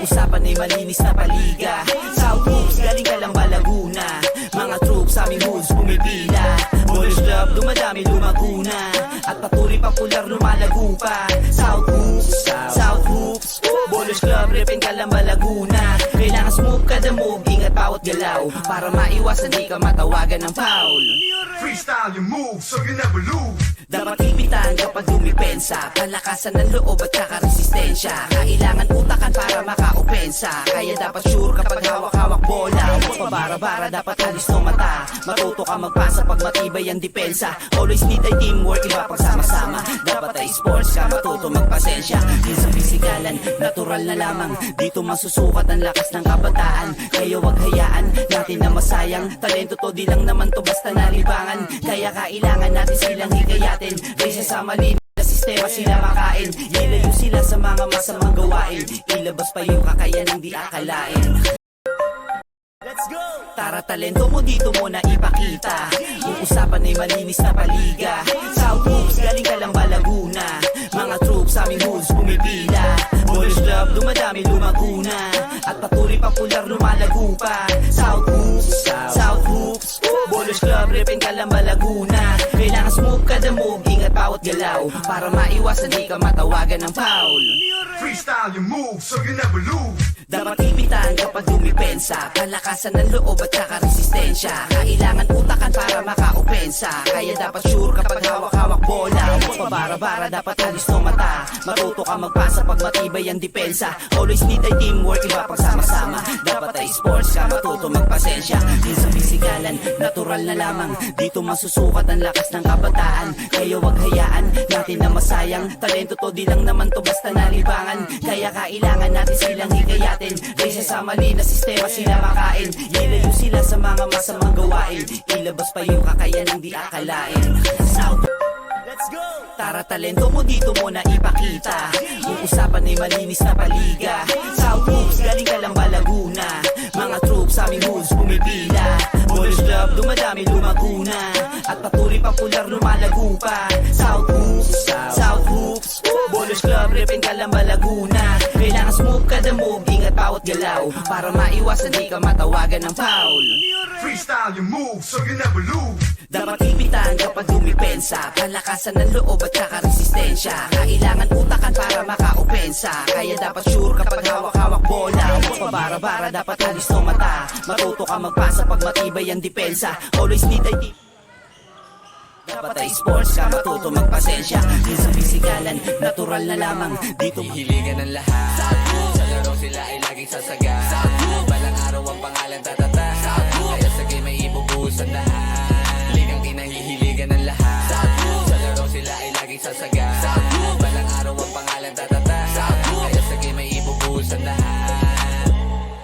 usapan ay malinis na paliga. South Hoops, galing ka lang ba Laguna? Mga troops sa aming hoods pumipila. Ballers Club, dumadami lumaguna. At patuloy popular lumalago pa. South Hoops, South Hoops, Ballers Club, repin ka lang ba Laguna? Kailangan smooth kada move, ingat bawat galaw, para maiwasan di ka matawagan ng foul. Freestyle your move so you never lose. Dapat ipitan kapag dumipensa, palakasan ng loob at saka resistensya. Kailangan utakan para maka-opensa, kaya dapat sure kapag hawak-hawak bola. Huwag pabara-bara, dapat halis no mata. Matuto ka magpasa pag matibay ang depensa. Always need ay teamwork, iba pag sama-sama. Dapat ay sports ka, matuto magpasensya. Yun sa pisikalan, natural na lamang. Dito masusukat ang lakas ng kabataan. Kaya wag hayaan natin na masayang. Talento to, di lang naman to basta nalibangan. Kaya kailangan natin silang hikayatin. Kaysa sa mali na sistema sila makain. Ilayo sila sa mga masamang gawain. Ilabas pa yung kakayanang di akalain. Let's go! Tara, talento mo dito mo na ipakita. Yung usapan ay malinis na paliga. South Hoops, galing ka lang ba Laguna? Mga troops sa aming hoods pumipila. Ballers Club, dumadami lumaguna. At patuloy popular lumalago pa. South Hoops, South Hoops, Ballers Club, repin ka lang ba Laguna? Kailangan smooth kada move, ingat bawat galaw, para maiwasan di ka matawagan ng foul. Freestyle your move so you never lose. Dapat ipitan kapag dumipensa, palakasan ng loob at saka resistensya. Kailangan utakan para maka-opensa, kaya dapat sure kapag hawak-hawak bola. Huwag pabara-bara, dapat halis no mata. Matuto ka magpasa pag matibay ang depensa. Always need ay teamwork, iba pag sama-sama. Dapat ay sports ka, matuto magpasensya. Yun sa pisikalan, natural na lamang. Dito masusukat ang lakas ng kabataan. Kaya wag hayaan natin na masayang. Talento to, di lang naman to basta nalibangan. Kaya kailangan natin silang hikayatin. Kaysa sa mali na sistema sila makain. Ilayo sila sa mga masamang gawain. Ilabas pa yung kakayanang di akalain. South, let's go! Tara, talento mo dito mo na ipakita. Yung usapan ay malinis na paliga. South Hoops, galing ka lang ba Laguna? Mga troops sa aming hoods pumipila. Ballers Club, dumadami lumaguna. At patuloy popular lumalago pa. South Hoops, South Hoops, Ballers Club, repin ka lang ba Laguna? Kailangan smooth kada move, ingat bawat galaw, para maiwasan di ka matawagan ng foul. Freestyle your move so you never lose. Dapat ipitan kapag dumipensa, palakasan ng loob at saka resistensya. Kailangan utakan para maka-opensa, kaya dapat sure kapag hawak-hawak bola. Huwag pabara-bara, dapat halis no mata. Matuto ka magpasa pag matibay ang depensa. Always need ay dapat ay sports ka, matuto magpasensya. Yun sa pisikalan, natural na lamang. Dito hihiligan ng lahat. Sa laro sila ay laging sasaga. Balang araw ang pangalan tatata. Kaya sa game ay ibubuhos ang lahat. Ligang kinahihiligan ng lahat. Sa laro sila ay laging sasaga. Balang araw ang pangalan tatata. Kaya sa game ay ibubuhos ang lahat.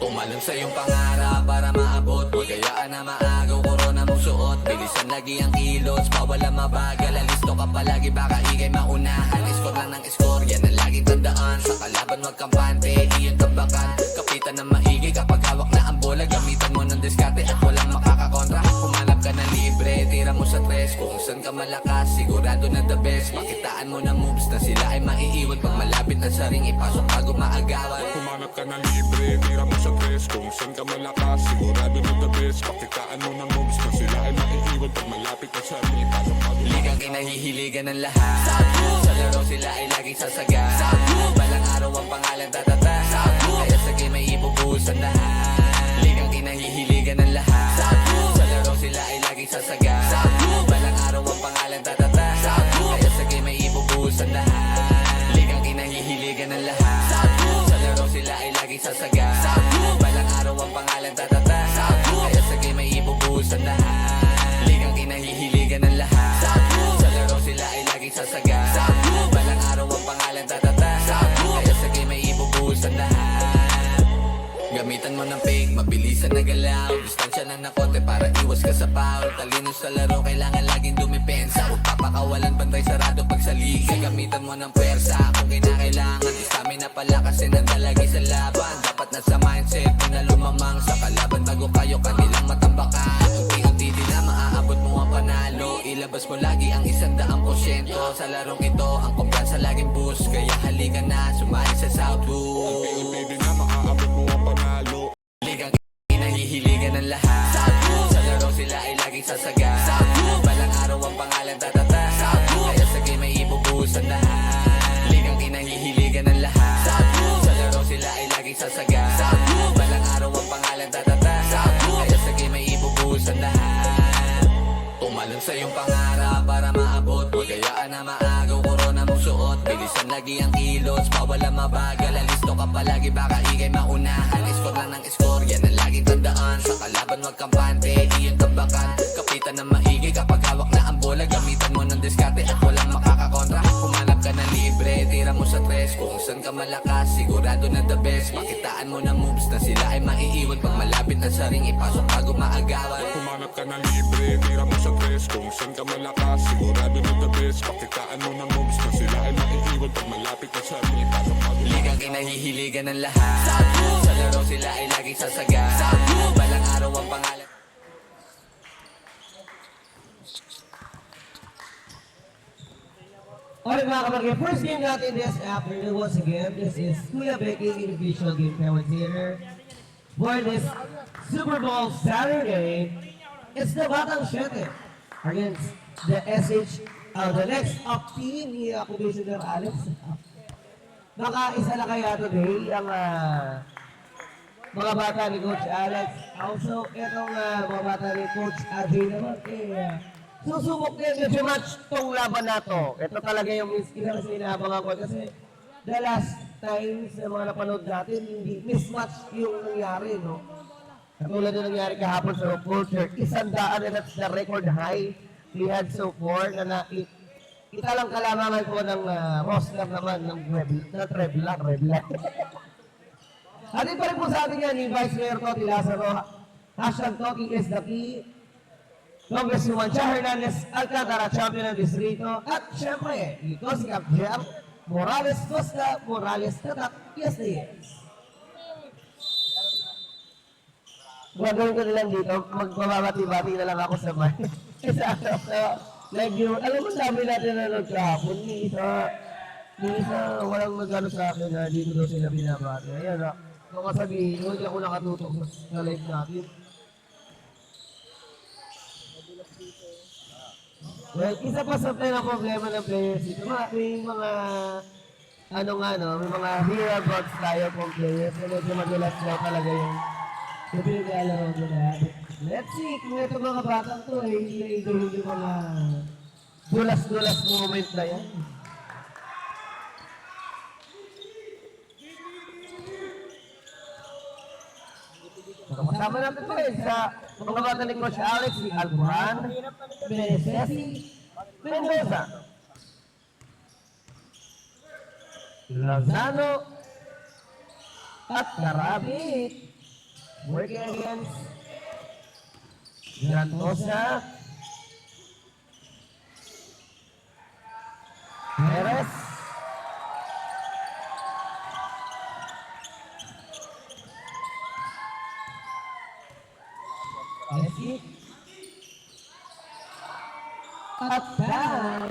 Tumalon sa iyong pangarap para maabot mo. Kayaan na maagaw, korona mong suot. Bilisan lagi ang kilos, bawal ang mabagal. Alisto ka palagi, baka ikay maunahan. Score lang ng score, yan ang laging tandaan. Sa kalaban wag kampante, di yun tambakan. Kapitan ng maigi kapag hawak na ang bola. Gamitan mo ng diskarte at walang makakakontra. Humanap ka ng libre, tira mo sa tres. Kung saan ka malakas, sigurado na the best. Pakitaan mo ng moves na sila ay maiiwan. Pag malapit na sa ring, ipasok bago maagawan. Humanap ka ng libre, tira mo sa tres. Kung saan ka malakas, sigurado na the best. Pakitaan mo ng moves na sila ay maiiwan. Pag malapit na sa ring, ipasok bago Ligang kinahihiligan ng lahat. Sa laro sila ay laging sasaga. Balang araw ang pangalan tatata. Kaya sa game ay ibubuhos ang lahat. Ligang kinahihiligan ng lahat. Sa laro sila ay laging sasaga. Balang araw ang pangalan tatata. Kaya sa game ay ibubuhos ang lahat. Ligang kinahihiligan ng lahat. Sa laro sila ay laging sasaga. Balang araw ang pangalan tatata. Kaya sa game ay ibubuhos ang lahat. Ligang kinahihiligan ng lahat. Sa laro sila ay laging sasaga. Balang araw ang pangalan tatata. Kaya sa game ay ibubuhos ang lahat. Gamitan mo ng fake, mabilisan na galaw. Distansya lang na konti para iwas ka sa foul. Talino sa laro, kailangan laging dumipensa. Huwag papakawalan, bantay sarado pag sa liga. Gamitan mo ng pwersa kung kinakailangan. Stamina pala kasi nandalagi sa laban. Dapat nasa mindset mo na lumamang sa kalaban bago kayo kanilang matambakan. Unti-unti din na maaabot mo ang panalo. Ilabas mo lagi ang 100%. Sa larong ito, ang kumpiyansa laging boost. Kaya halika na, sumali sa South Hoops. unti-unti din na maaabot Bilisan lagi ang kilos, bawal ang mabagal. Alisto ka palagi, baka ikay maunahan. Score lang ng score, yan ang laging tandaan. Sa kalaban wag kampante, di yung tabakan. Kapitan ng maigi kapag hawak na ang bola. Gamitan mo ng diskarte at walang makakakontra. Humanap ka ng libre, tira mo sa tres. Kung saan ka malakas, sigurado na the best. Pakitaan mo ng moves na sila ay maiiwan. Pag malapit na sa ring, ipasok bago maagawan. Humanap ka na libre, tira mo sa tres. Kung saan ka malakas, sigurado na the best. Pakitaan mo ng moves na sila ay maiiwan. Pag malapit na sa ring, ipasok bago Ligang kinahihiligan ng lahat. Sa laro sila ay laging sasaga. Balang araw ang pangalan. Alright mga kapatid, first game natin this afternoon once again. This is Kuya Becky Individual Game Commentator for this Super Bowl Saturday. It's the Batang Siete against the the next up team ni Commissioner Alex. Nakaisa na kaya today ang mga bata ni Coach Alex. Also, itong mga bata ni Coach Ajay naman susubok din medyo match tong laban na to. Ito talaga yung isa kasi inaabangan ko kasi the last times na mga napanood natin, hindi mismatch yung nangyari, no? Katulad na nangyari kahapon sa Culture, 100 and that's the record high we had so far na italang kalamangan ko ng roster naman ng Trebla. Atin pa rin po sa atin yan ni Vice Mayor Toti Lazaro, #Toti is the key. Congresswoman Cha Hernandez Alcantara, champion ng distrito. At syempre, ito si Cap Jam Morales Costa Morales Tatak. Yes na yes. Gagawin ko nilang dito, magbabati-bati na lang ako sa mic. Alam mo sabi natin na nagkahapon, ni isa walang nagano sa akin na dito daw sila binabati. Ayan na, kung sabihin, hindi ako nakatutok sa live natin. Well, isa pa sa problema ng players dito, may mga may mga hereabouts tayo pong players na medyo madulas daw talaga yung pinag-aalaro nila. Let's see kung ito mga batang to ay hindi yung mga dulas-dulas moment na yan. Kasama natin pa rin sa mga bata ni Coach Alex, si Alburan, Benesesi, Mendoza, Lozano, at Karabit. Working against Grantosa, Perez, Messi, at Pan.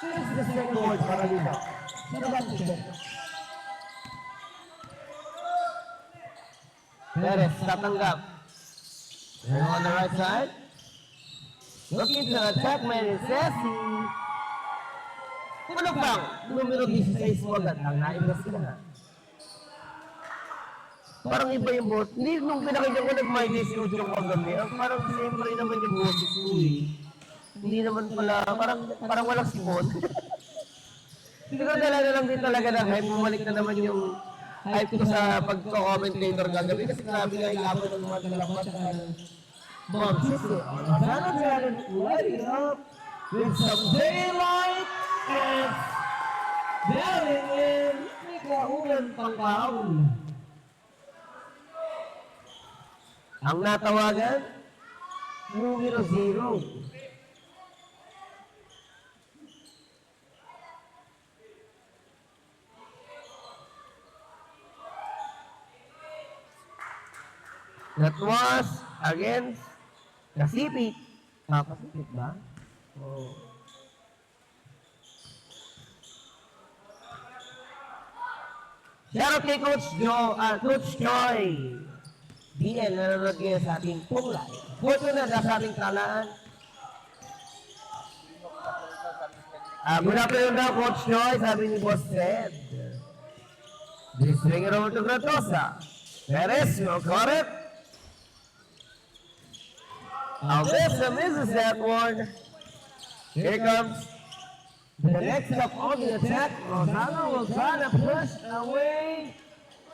This is the second word para dito. Sa bank. Perez, tatanggap. And on the right side, looking to attack Menesesi. Kulog bang, numero 16 mo agad. Ang naibas ka na. Parang iba yung boses. Hindi, nung pinakita ko nag-my 18 yung kagabi, parang siyempre naman yung boses ko eh. Hindi naman pala, parang walang sipon. Siguro dala lang din talaga ng hype. Bumalik na naman yung hype ko sa pagko-commentator kagabi. Kasi grabe nga ilapon ng mga dalapat at Mom Sister. Sana dyan, lighting up with some daylight and bearing in may kaulan pang kaul. Ang natawagan, numero 0. That was against Kasipit. Kasipit ba? Oh. Shoutout kay Coach Joy. DL, nanonood kayo sa ating punglay. Photo na sa ating talaan. Good afternoon daw, Coach Joy, sabi ni Boss Ted. This swing it over to Gratosa. Perez, will got it. Alvesa misses that one. Here comes the next up on the attack. Rosano will try to push away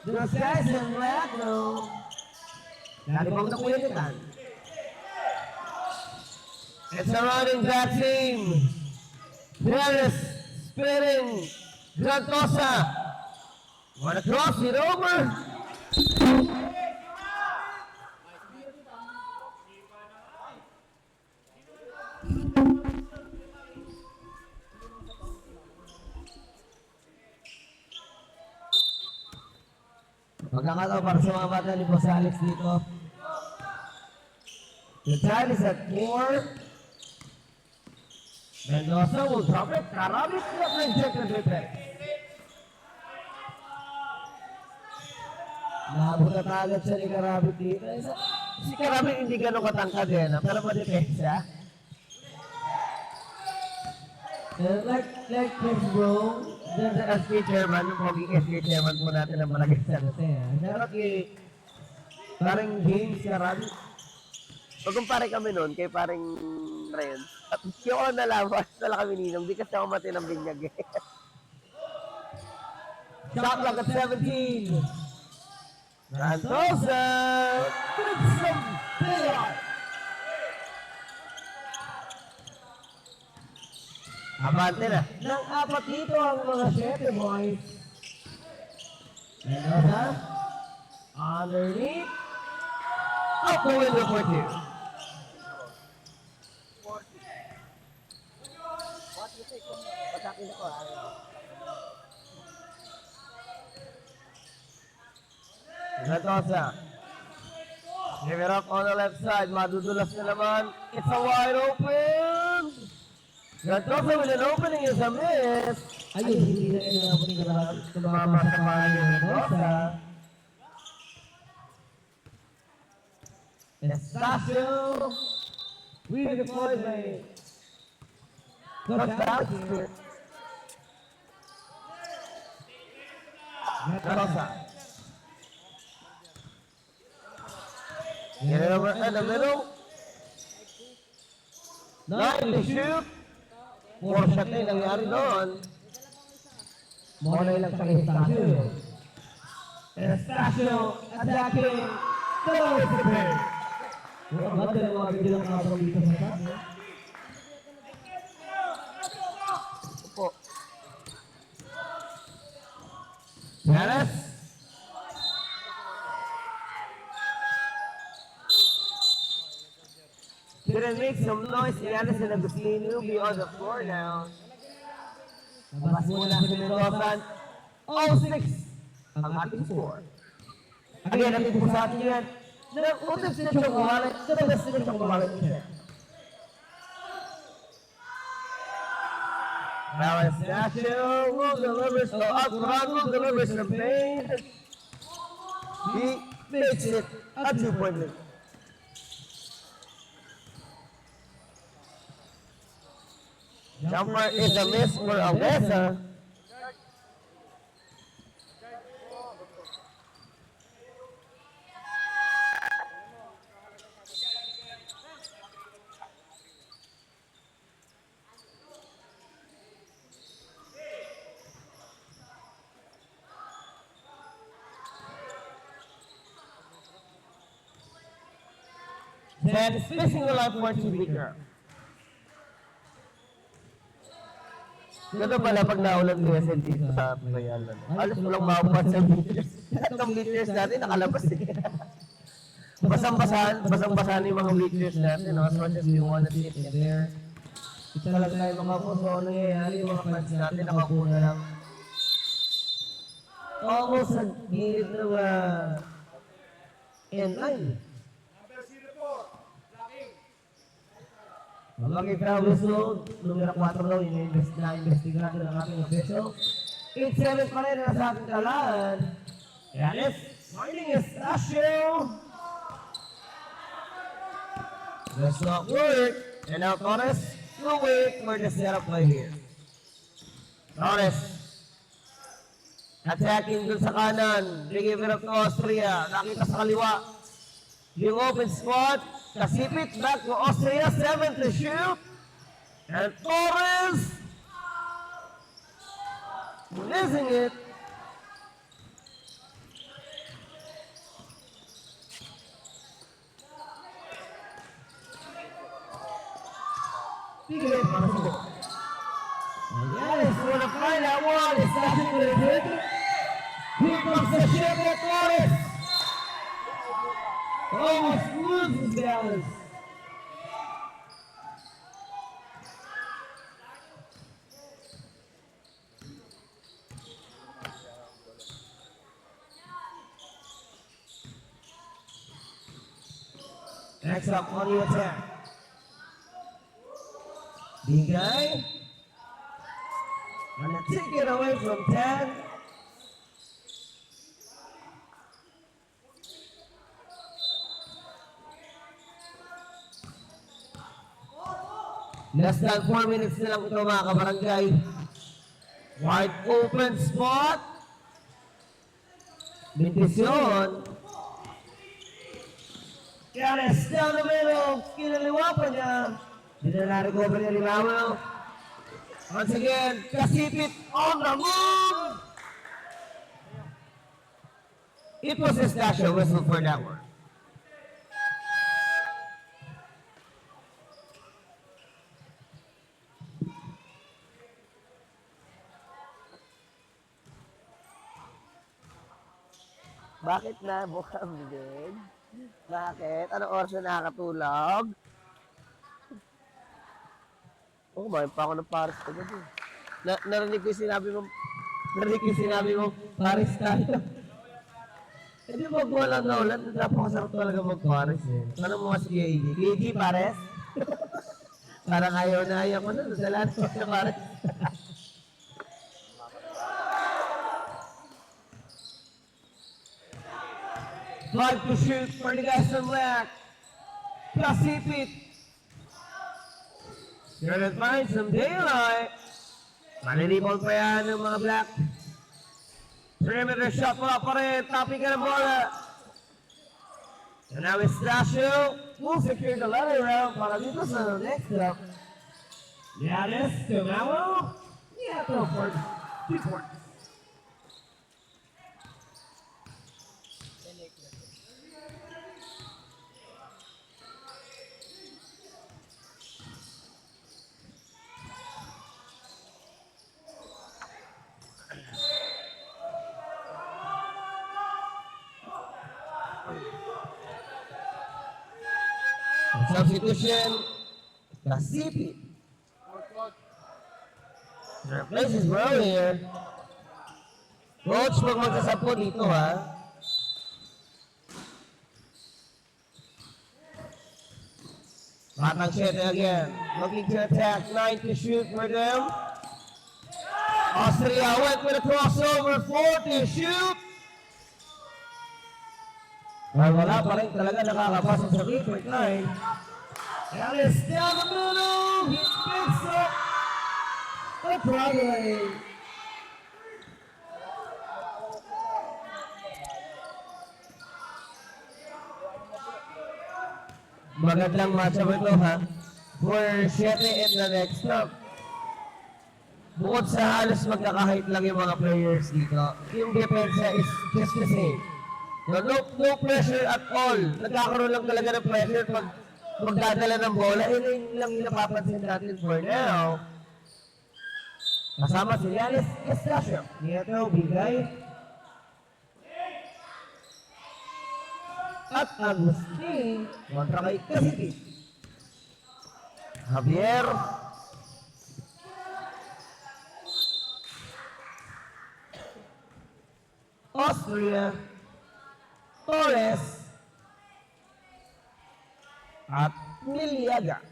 the guys in black. No. Dari bang nakulitan. It's a running back team. Perez spinning. Grantosa. Wanna cross it over? Pagkakataon para sa mga bata ni Boss Alex dito. The time is at 4. Mendoza will drop it. Karabit block rejected with it. Nabutat agad siya ni Karabit dito. Si Karabit hindi ganun katangkad yan, pero madepensa. Like Chris Bro, dyan sa SK Chairman, yung pagiging SK Chairman po natin ang malagay sa natin. Pero parang James Karabit. Pag-kumpare kami noon kay parang Ren, at yung ako nalaman, wala kami ninong, di kasi ako mati ng binyag eh. Shot clock at 17. Rantosa! With some payoff! Abante na. Nang apat dito ang mga 7 boys. Mendoza. Underneath. Out the window for 2. Mendoza. Give it up on the left side. Madudulas na naman. It's a wide open. Mendoza with an opening is a miss. Ayun, hindi na yung opening na tumama sa mga Mendoza. Estacio. We deployed by Coach Baxter. Mendoza. Get it over in the middle. 9 to shoot. 4 shot na yung nangyari doon. Monay lang sa Estacio. Estacio attacking. Dalawang prepare. Ba't dalawa bilang kapag dito sa tabi? Opo. Yaras. Didn't make some noise. Yaras and Agustin will be on the floor now. Labas muna si Mendoza. 0-6 ang ating score. Again, natin po sa atin yan. Nag-utip si Chong Kumalit. Nabas si Chong Kumalit siya. Now Estacio will deliver, so Alcoran will deliver some pain. He makes it a 2-point lead. Jumper is a miss for Alvesa. Then spacing the line for 2 weaker. Ganda pala pag naulan ng SL dito sa Bayalan. Alas mo lang mabuhat sa meters. Itong meters natin nakalabas eh. Basang-basahan yung mga meters natin. As much as we want to sit in there. Ito lang tayo mga po. So ano nangyayari yung mga fans natin nakapo na lang. Almost sa gilid ng N9. Makikita whistle, numero 4 daw, yung na-investigado ng ating official. 8-7 pa rin na sa ating kalaan. Yanis, finding Estacio. Does not work. And now Torres will wait for the setup play here. Torres. Attacking dun sa kanan. Bigay it up to Austria. Nakita sa kaliwa. Yung open spot. Kasipit back to Austria, 7 to shoot. And Torres missing it. Tigre para su gol. Yes, we're gonna find that one. It's actually gonna hit. Here comes the ship of Torres. Almost loses balance. Next up on the attack. Bigay. Gonna take it away from 10. Less than 4 minutes na lang ito mga kabarangay. Wide open spot. Bendición. Yanes down the middle. Kinaliwa pa niya. Hindi na na-recover niya Limao. Once again, Kasipit on the move. It was a special whistle for that one. Bakit na bukang bibig? Bakit? Anong oras na nakakatulog? Oh, kumain pa ako ng Paris kagabi. Narinig ko yung sinabi mo, Paris tayo. Eh di ba wala na ulan? Napakasarap talaga mag-Paris eh. Ano mo kasi kay AG? Paris? Parang ayaw na ayaw ko na. Salamat sa Paris. Five to shoot for the guys in black. Kasipit. Gonna find some daylight. Malilibol pa yan ng mga black. Perimeter shot wala pa rin. Topping ka ng bola. And now Estacio will secure the ladder round para dito sa next up. Yanis, Tumalo. Yeah, go for it. 2 points. Substitution, Kasipit. Replaces bro here. Coach, pag magsasampo dito ha. Batang 7 again. Looking to attack, 9 to shoot for them. Austria went with a crossover, 4 to shoot. Wala pa rin talaga nakakapasok sa 3-point line. Yanis down the middle. He picks up a Broadway. Magandang matchup ito ha. For 7 in the next stop. Bukod sa halos magkakahit lang yung mga players dito, yung depensa is just the same. No pressure at all. Nagkakaroon lang talaga ng pressure pag magdadala ng bola. Yun lang yung napapansin natin for now. Kasama si Yanis Estacio. Nieto, Bigay. At Agustin kontra kay Kasipit. Javier. Austria. Torres at Niliaga.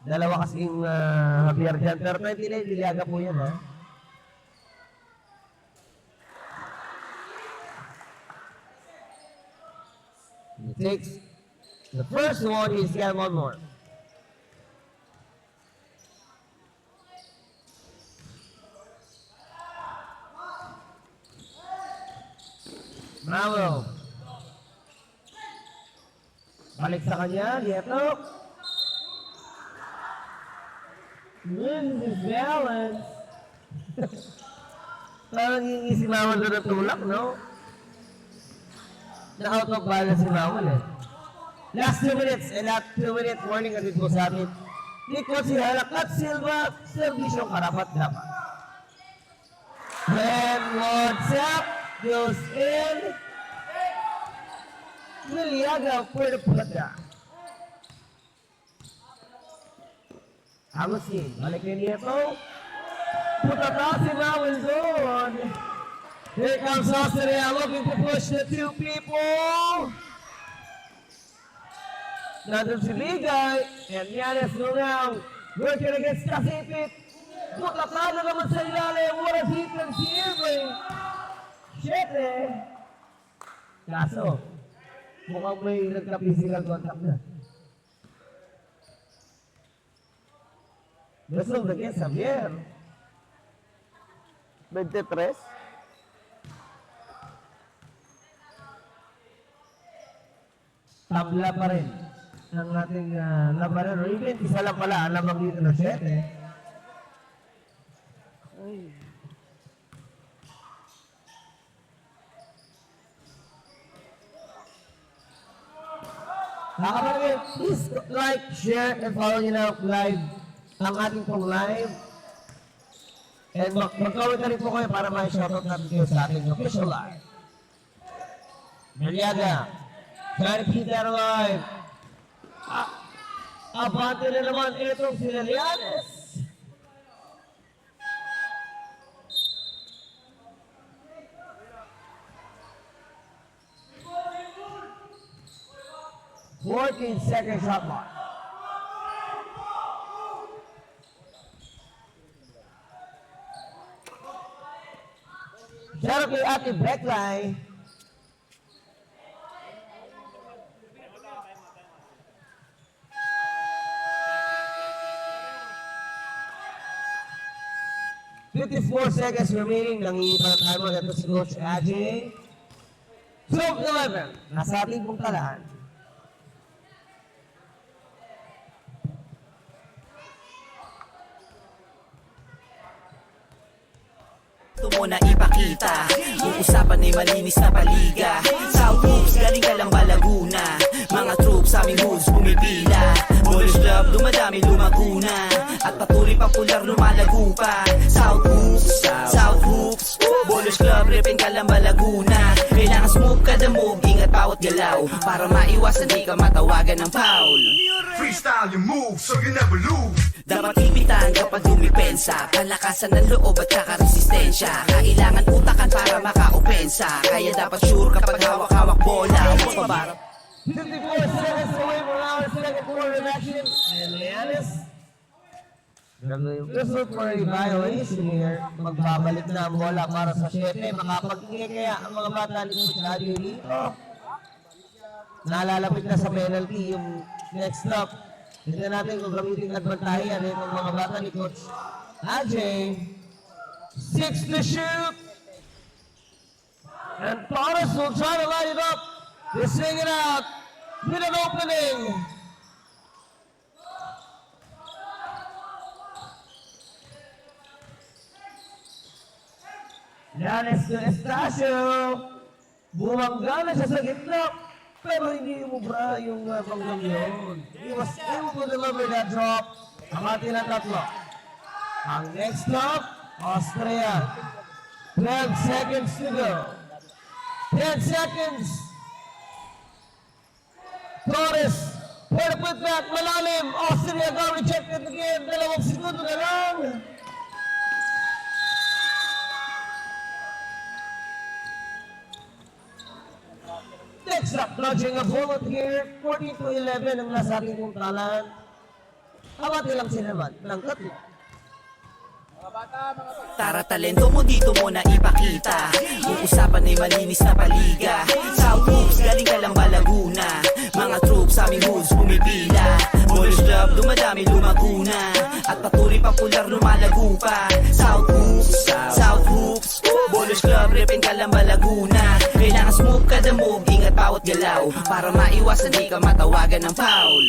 Dalawa kasing Javier dyan. Pero 29 Niliaga po yan ha. He takes the first one, he's got one more. Bravo. Balik sa kanya, Lieto. Lose his balance. Parang yung si Mawal doon ng tulak, no? Na-out of balance si Mawal eh. Last 2 minutes, and that 2-minute warning agad po sa atin. Nico si Halakat Silva, servisyo karapat dapat. And what's up? Goes in. Miliaga, pwede pala. Agustin, balik na dito. Puta pa si Mawal doon. Here comes Austria looking to push the 2 people. Nandun si Ligay, and Yanis will now working against Kasipit. Puta pa na naman sa ilalim. What a defense here, boy. Shit eh. Kaso, mukhang may nagka-physical contact na. Gusto na kaya Xavier. 23. Tabla pa rin ang ating labanan. Or even isa lang pala ang lamang dito na 7. Nakapagin, please like, share, and follow nyo na live ang ating pong live. And mag-comment na rin po kayo para ma-shoutout natin kayo sa ating official live. Meliaga, trying to keep that alive. Abante na naman itong si Lianes. Second shot mark. Shout out kay Ate Becklay. "54 seconds remaining. Nangingipa na tayo mag-ato si Coach Ajay. 12-11. Nasa ating pong talaan. Ito mo na ipakita. Yung usapan ay malinis na paliga. South Hoops, galing ka lang ba Laguna? Mga troops sa aming hoods pumipila. Boys Club, dumadami lumaguna. At patuloy popular lumalago pa. South Hoops, South Hoops. Boys Club, repin ka lang ba Laguna? Kailangan smooth kada move, ingat bawat galaw. Para maiwasan di ka matawagan ng foul. Freestyle your move so you never lose. Dapat ipitan kapag dumipensa. Palakasan ng loob at saka resistensya. Kailangan utakan para maka-opensa. Kaya dapat sure kapag hawak-hawak bola. Huwag pabarap. 54 seconds away from our second quarter of action. And Lianes. Whistle for a violation here. Magbabalik na ang bola para sa 7. Makapag-ingay kaya ang mga bata ni Coach Adyo dito. Nalalapit na sa penalty yung next stop. Tignan natin kung gamitin advantage yan itong mga bata ni Coach Ajay. 6 to shoot. And Torres will try to light it up. They swing it out with an opening. Yanis to Estacio. Bumangga na siya sa gitna. Pero hindi umubra yung panggang yun. He was able to deliver that drop. Ang atin ang tatlo. Ang next stop, Austria. 12 seconds to go. 10 seconds. Torres, for the putback, malalim. Austria got rejected again. 2 segundo na lang. Next up, dodging a bullet here. 14 to 11 ang nasa ating puntalan. Awati lang sila naman ng tatlo. Tara talento mo dito mo na ipakita. Yung usapan ay malinis na paliga. South Hoops, galing ka lang ba Laguna? Mga troops sa aming hoods pumipila. Boys Club, dumadami lumaguna. At patuloy popular lumalago pa. South Hoops, South Hoops. Boys Club, repin ka lang ba Laguna? Kailangan smooth kada move, ingat bawat bawat galaw para maiwasan di ka matawagan ng foul.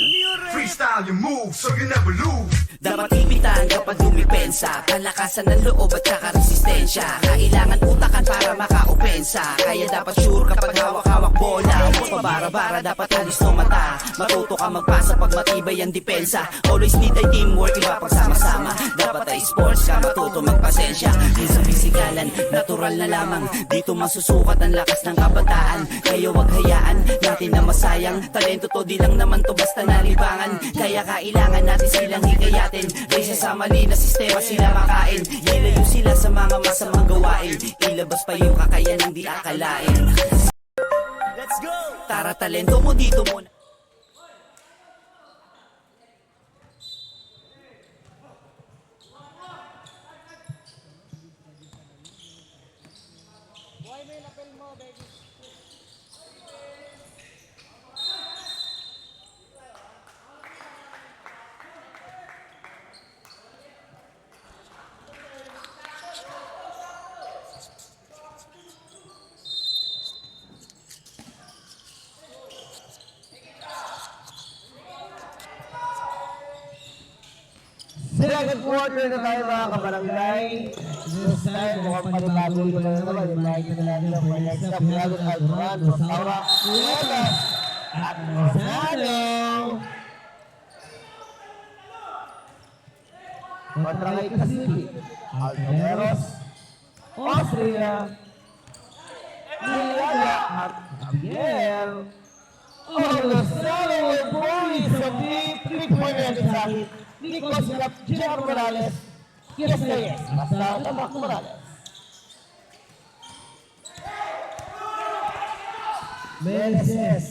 Freestyle your moves so you never lose. Dapat ipitan kapag dumipensa, kalakasan ng loob at saka resistensya. Kailangan utakan para makaopensa, kaya dapat sure kapag hawak-hawak bola. Huwag pabara-bara, dapat halis no mata. Matuto ka magpasa pag matibay ang depensa. Always need ay teamwork, iba pagsama-sama. Dapat ay sports ka, matuto magpasensya. Minsan pisikalan, natural na lamang. Dito masusukat ang lakas ng kabataan. Kaya wag hayaan natin na masayang. Talento to, di lang naman to basta nalibangan. Kaya kailangan natin silang hikayatin. Kaysa sa mali na sistema sila makain. Ilayo sila sa mga masamang gawain. Ilabas pa yung kakayanang di akalain. Let's go! Tara talento mo dito muna. Second quarter na tayo mga kabarangay. This time, mukhang panibago ko na naman. Yung makikita natin ang next up. Niago Alvarado, Rosaura, Cuevas, at Rosado. Kontra kay Cacique, Altaneros, Austria, Nilaga, at Javier. Rosado will bully sa deep three-pointer sa akin. Nico Silap, J.R. Morales, yes na yes, basta Tamak Morales. Meneses.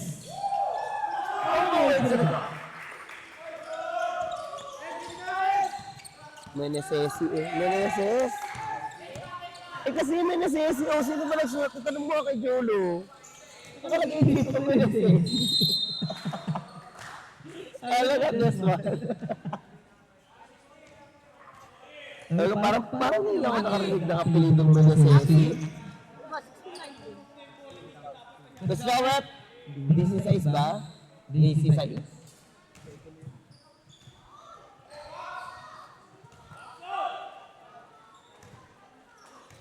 Meneses. Kasi Meneses, sino ba nagsulat? Tanong mo kay Jolo. Nakalagay dito Meneses. Look at this one. Parang hindi ako nakarinig ng apelidong Menesesi. Gusto ka what? DC6 ba? DC6.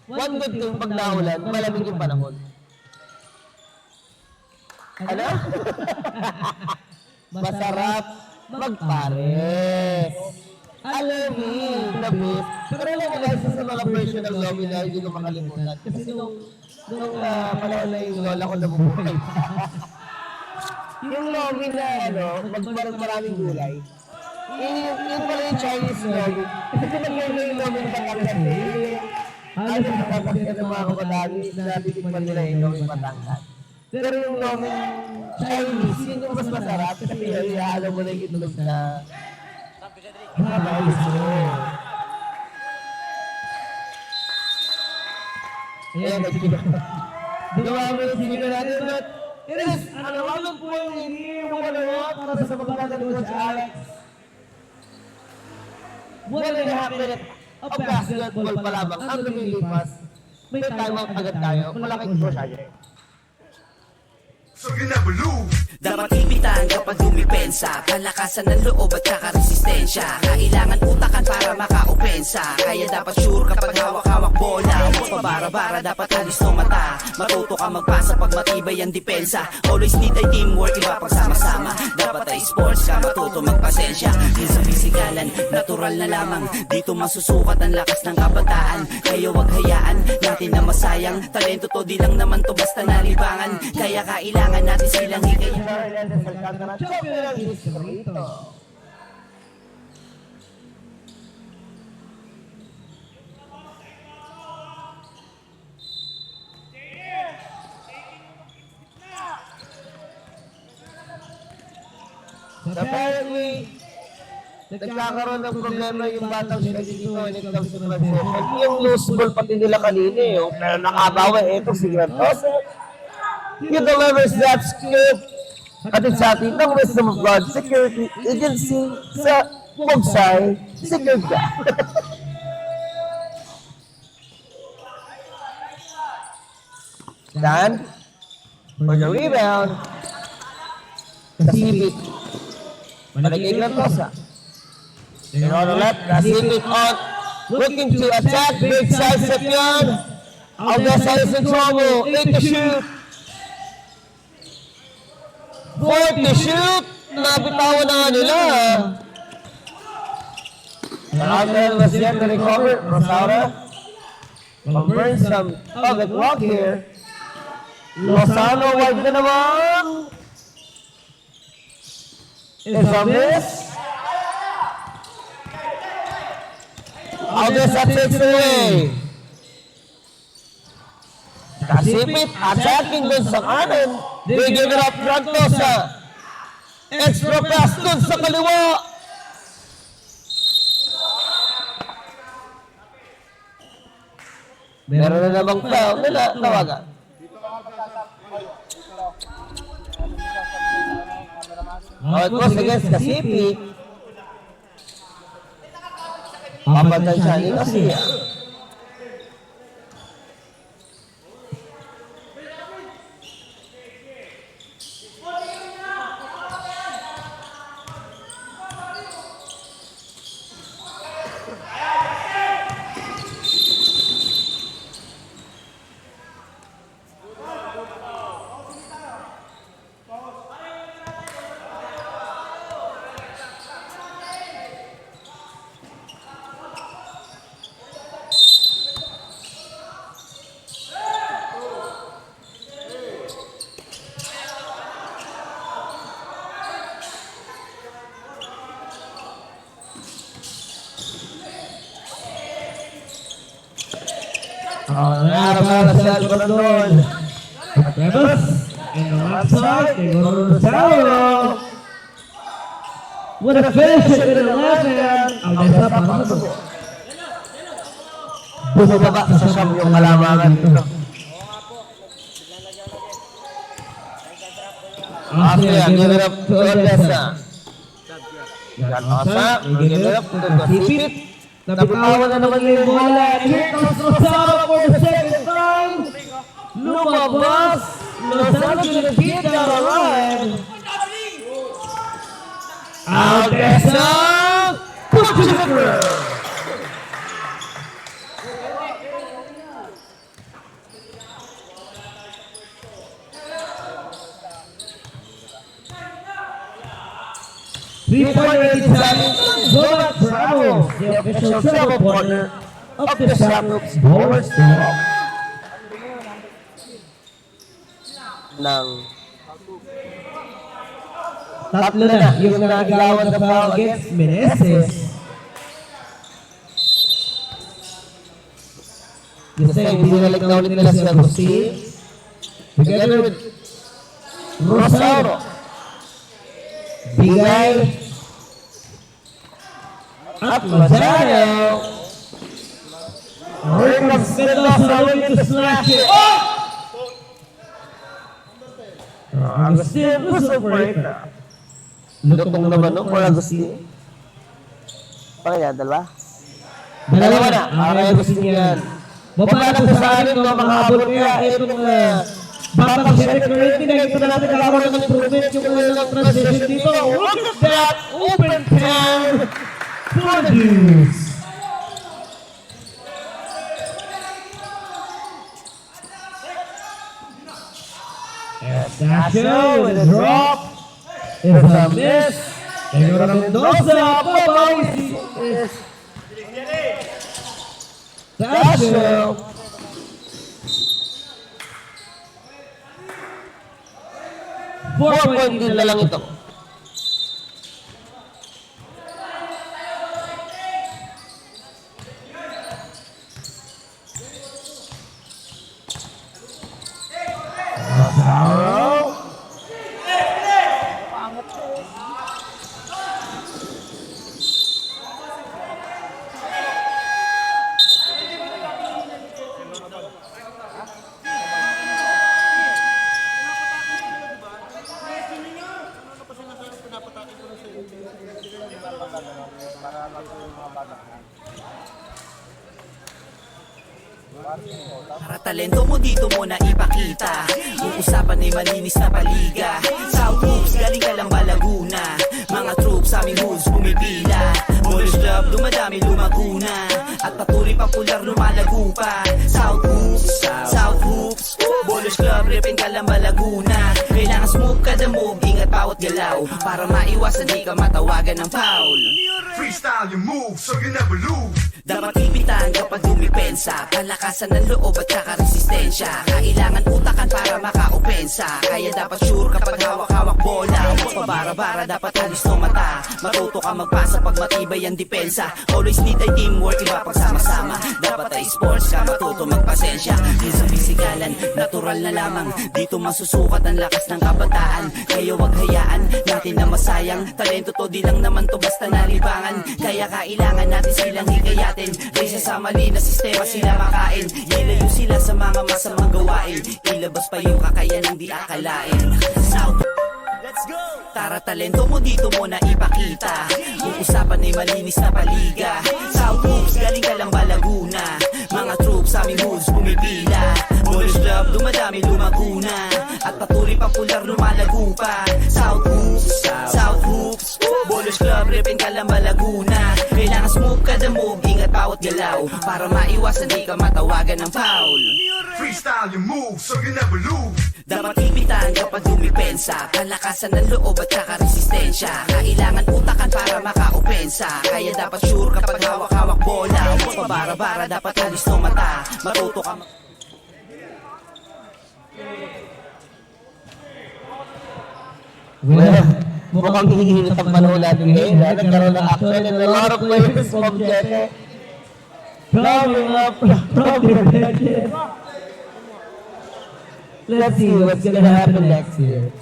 One good thing pag naulan, malamig yung panahon. Ano? Masarap magpares. Alamig na best. Pero alam mo guys, sa mga personal lobby na hindi ko makalimutan. Kasi nung panahon na yung lola ko nabubuhay. Yung lobby na magparang maraming gulay. Yung pala yung Chinese lobby. Kasi pinagyan yung lobby ng pangkakasya. Ano sa kapakya ng mga kabatagi, nabitikman nila yung lobby matangkat. Pero yung lobby Chinese, yun yung mas masarap. Kasi alam mo na yung itlog na ayan, gawa mo yung sinika natin, but it is an 11-point year, para sa pagkakata ni Coach Alex. 1.5 minute of basketball pa lamang ang lumilipas. May timeout agad tayo. Mula kay Coach Alex. So you never lose. Dapat ipitan kapag dumipensa, kalakasan ng loob at saka resistensya. Kailangan utakan para makaopensa, kaya dapat sure kapag hawak-hawak bola. Huwag pabara-bara, dapat halis no mata. Matuto ka magpasa pag matibay ang depensa. Always need ay teamwork, iba pagsama-sama. Dapat ay sports ka, matuto magpasensya. Minsan pisikalan, natural na lamang. Dito masusukat ang lakas ng kabataan. Kaya wag hayaan natin na masayang. Talento to, di lang naman to basta nalibangan. Kaya kailangan natin silang hikayahan. Hernandez Alcantara, champion ng distrito. Apparently, nagkakaroon ng problema yung batang sila dito when it comes to transition. Yung loose ball pati nila kanina yung nakabawa, eto si Grantosa. He delivers that scoop at sa atin ng Wisdom of God Security Agency sa Mogsay, secured ka. Dan, For the rebound, Kasipit. Balik kay Grantosa. And on the left, Kasipit on, looking to attack, big side step yan. Aldesa is in trouble, 8 to shoot. 4 to shoot. Nabitawan na nila. Alexander was yet to recover. Rosaura converts some of the clock here. Lozano wide na naman. Is a miss. Aldesa takes it away. Kasipit attacking dun sa kanan. They give it up Grantosa. Extra pass dun sa kaliwa. Meron na namang foul nila tawagan. It goes against Kasipit. Papatan siya ni Garcia. Sa Corazon. Rebels in the left side, they go to Rosario. With a finish it with the left hand, Aldesa para sa tubo. Bumababa sa siyam yung kalamangan dito. Austria, give it up to Aldesa. Grantosa, give it up to Kasipit. Nabitawan na naman yung bola. And here comes Rosario for the second time. Lumabas. Lozano gonna get that alive. Aldesa. Push to the ground. Three-point Zola Bravo, the official travel partner of the Shamrocks Bowlers Team. Ng Tatlo na yung nagawan na foul against Meneses. The same, binalik na ulit nila si Agustin. Together with Rosauro. Bigay at Lozano. Here comes Mendoza looking to slash it. Agustin whistle for it. Lutong naman no for Agustin. Pakaya, dalawa? Dalawa na. Kaya Agustin yan. Mapala po sa akin no, makaabot kaya itong Batang Sete currently nakikita na natin kalaman ng improvement yung kanilang transition dito. Look at that! Open pan for the Dukes. Sasha with a drop. It's a miss. Tegura Mendoza. Bye-bye. Sasha. 4-point din na lang ito. Para talento mo dito mo na ipakita. Yung usapan ay malinis na paliga. South Hoops, galing ka lang ba Laguna? Mga troops sa aming hoods pumipila. Molos Club, dumadami lumaguna. At patuloy popular lumalago pa. South Hoops, South Hoops. Bolos Club, repin ka lang ba Laguna? Kailangan smooth ka the move, ingat bawat galaw. Para maiwasan di ka matawagan ng foul. Freestyle your move so you never lose. Dapat ipitan kapag dumipensa. Palakasan ng loob at saka resistensya. Kailangan utakan para makaopensa. Kaya dapat sure kapag hawak-hawak bola. Huwag pabara-bara, dapat halis no mata. Matuto ka magpasa pag matibay ang depensa. Always need ay teamwork, iba pagsama-sama. Dapat ay sports ka, matuto magpasensya. Di sa pisikalan, natural na lamang. Dito masusukat ang lakas ng kabataan. Kaya wag hayaan natin na masayang. Talento to, di lang naman to basta nalibangan. Kaya kailangan natin silang hikayatin. Risa sa mali na sistema sila makain. Ilayo sila sa mga masamang gawain. Ilabas pa yung kakayanang di akalain. South, let's go! Tara talento mo dito mo na ipakita. Yung usapan ay malinis na paliga. South Hoops, galing ka lang ba Laguna? Mga troops sa aming hoods pumipila. Molos Club, dumadami lumaguna. At patuloy popular lumalago pa. South Hoops, South Hoops. Bolos Club, repin ka lang ba Laguna? Kailangan smooth ka the move, ingat bawat galaw. Para maiwasan di ka matawagan ng foul. Freestyle your move so you never lose. Dapat ipitan kapag dumipensa. Palakasan ng loob at saka resistensya. Kailangan utakan para makaopensa. Kaya dapat sure kapag hawak-hawak bola. Huwag pabara-bara, dapat halis no mata. Matuto ka Well, mukhang hihinit ang panahon natin ngayon. Nagkaroon ng action and a lot of players from Jete. Coming up from the benches. Let's see what's gonna happen next year.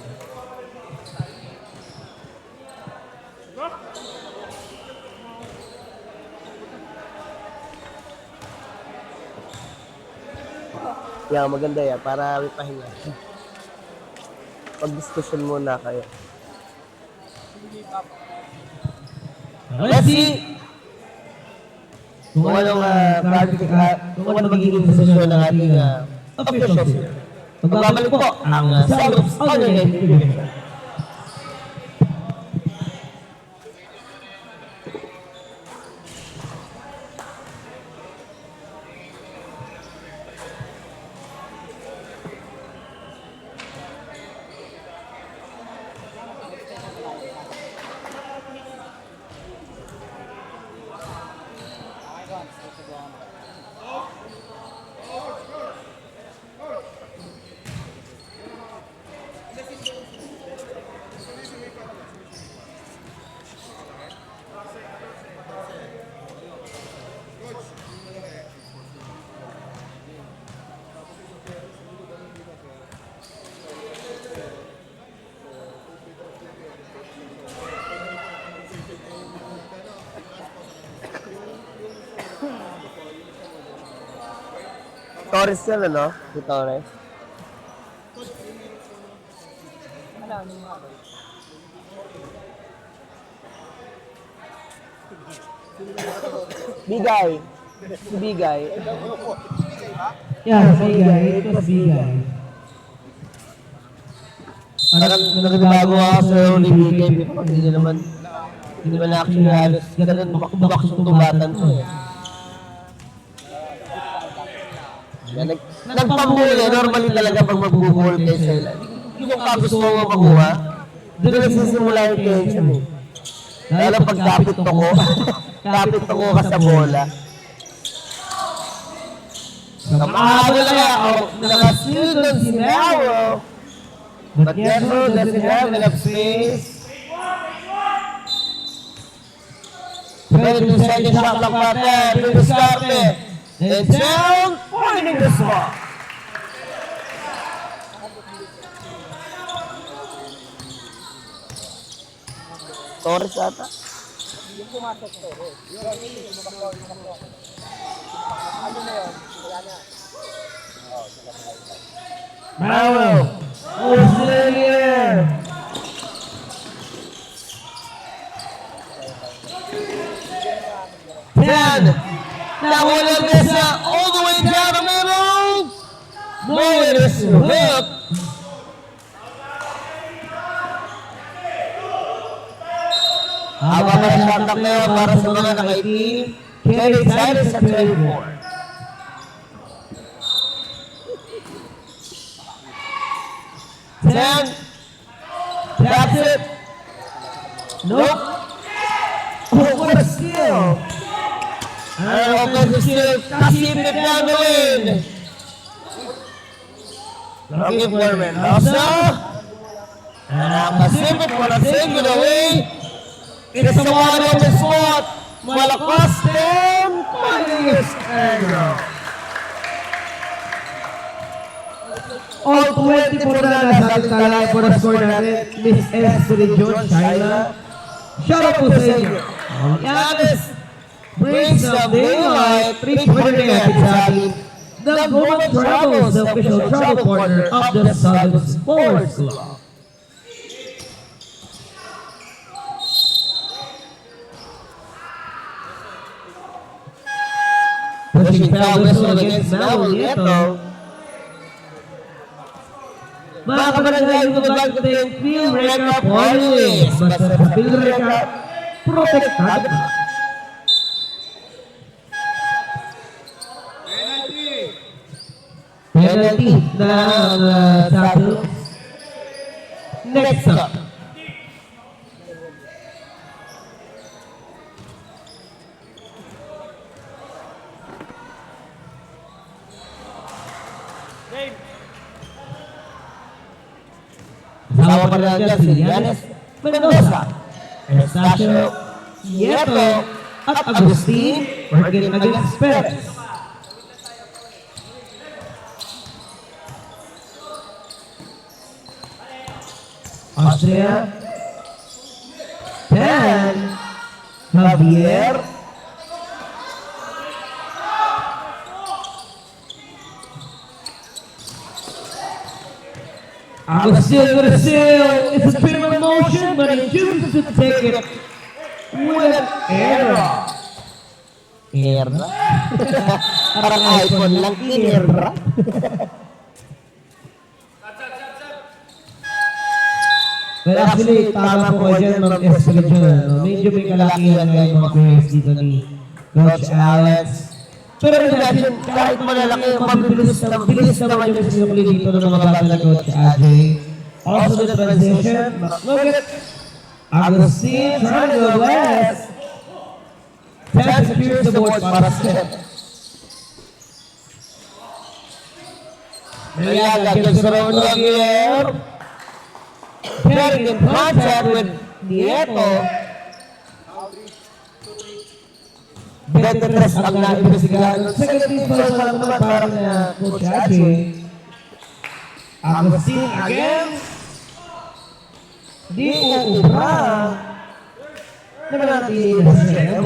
Yeah, maganda yan. Para may pahinga. Pag-discussion muna kayo. Let's see kung anong kung anong magiging desisyon ng ating officials here. Magbabalik po ang South Hoops Underneath Division. Torres yan, ano? Si Torres. Bigay. Si Bigay. Yeah, Bigay. It was Bigay. Parang nagbago ako sa Only Bigay. Hindi naman actually halos. Ganun, bakbak yung tubatan to eh. Nagpabuhuli, normally talaga pag magbubuhol kayo sa ilan. Yung gusto mo makuha, doon nagsisimula yung tension eh. Lalo pag kapit ako ka sa bola. Kamahaba lang ako, nakasil doon si Nero. But Nero doesn't have enough space. 22 second shot lang natin, Diskarte. And down, pointing the spot. Torres ata? Yung pumasok Torres. Ano na yun? Wala na. Mauro. Australia. Now will this all the way down the middle. Bonus hook. Habang nag-attack na yun para sa mga nakaitim, Kenny Cyrus sa 24. Ten. That's it. Nope. Oh, what a steal. An offensive steal. Kasipit down the lane. Looking for Mendoza. And ang Kasipit para take it away. It's a wide open spot. Malakas din. Malinis angle. All 24 na nasa talay for the score natin. Miss Esther John Shaila. Shout out po sa inyo. Giannis brings the daylight. 3-pointer natin sa atin. The Golden Travels, the official travel partner of the Southern Sports Club. Pushing foul whistle against Mel Nieto. Mga kabarangay, kung mag-like natin field record always. Basta sa field record, protektado ka. Penalty ng Saddle. Next up. Sama pa rin dyan si Giannis Mendoza, Estacio Nieto, at Agustin working against Perez. Austria, Dan, Javier, Agustin with a steal. It's a bit of a motion, but he chooses to take it with an error. Error? Parang iPhone lang, error. Well, actually, tama po kayo dyan, Ma'am Escalation. Medyo may kalakihan ngayon mga players dito ni Coach Alex. Pero imagine, kahit malalaki, mabilis naman yung sinukli dito ng mga bata na Coach AJ. Also the transition, look at Agustin trying to go west. Chance secures the board para step. Mariaga gives the road to Aguilar. Getting in contact with Nieto. Betres ang naimbestigahan. Second team first lang naman para na Coach AJ. Agustin again. Di uubra. Nananatili na siya.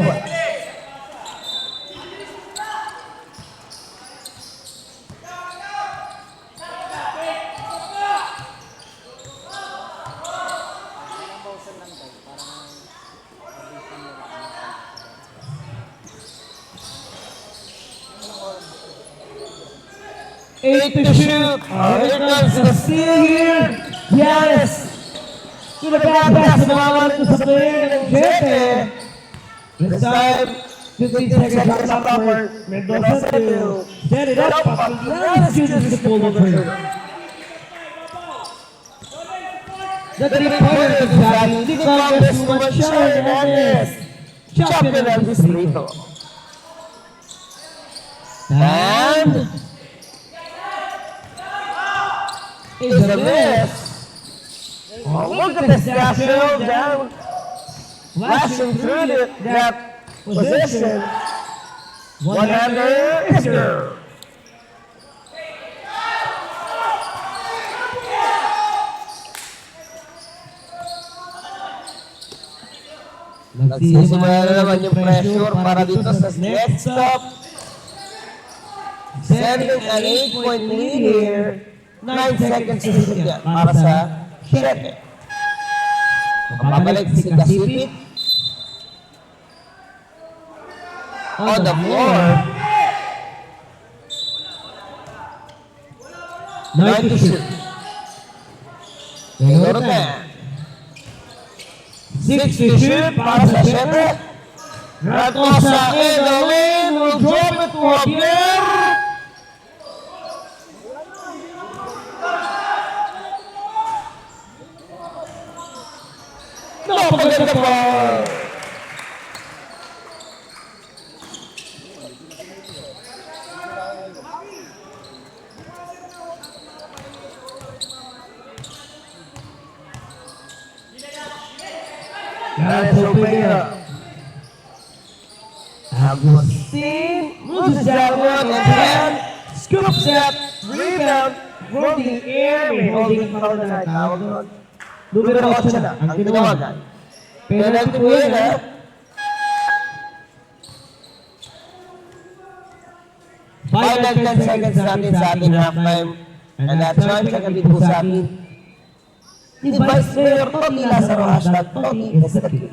Eight to shoot. Here comes the steal here. Giannis. To the back pass. Nawawalan ito sa player ng Jete. This time, 15 seconds on the buffer. Mendoza to set it up. Giannis uses the pull over. The three-pointer to Sally. Hindi ko ang too much shot. Giannis. Champion of this rito. And is a miss. Oh, look at this Estacio down, flashing through that position. One-hander is good. Nagsisimula na naman yung pressure para dito sa next stop. Sending an 8-point lead here. 9 seconds to shoot yan para sa Shete. Mababalik si Kasipit. On the floor. 90 shoot. Number 10. 60 shoot para sa center. Ratosa in the lane will drop it to Javier. Napaganda pa. Guys, Opena. Agustin loses that one and then scoops that rebound from the air. May holding foul na tawag doon. Numero 8 na ang tinawagan. Penalty po yun, ha? Final 10 seconds natin sa ating halftime. And that time, sa gabi po sa atin, si Vice Mayor Tony Lazaro, hashtag Tony is the king.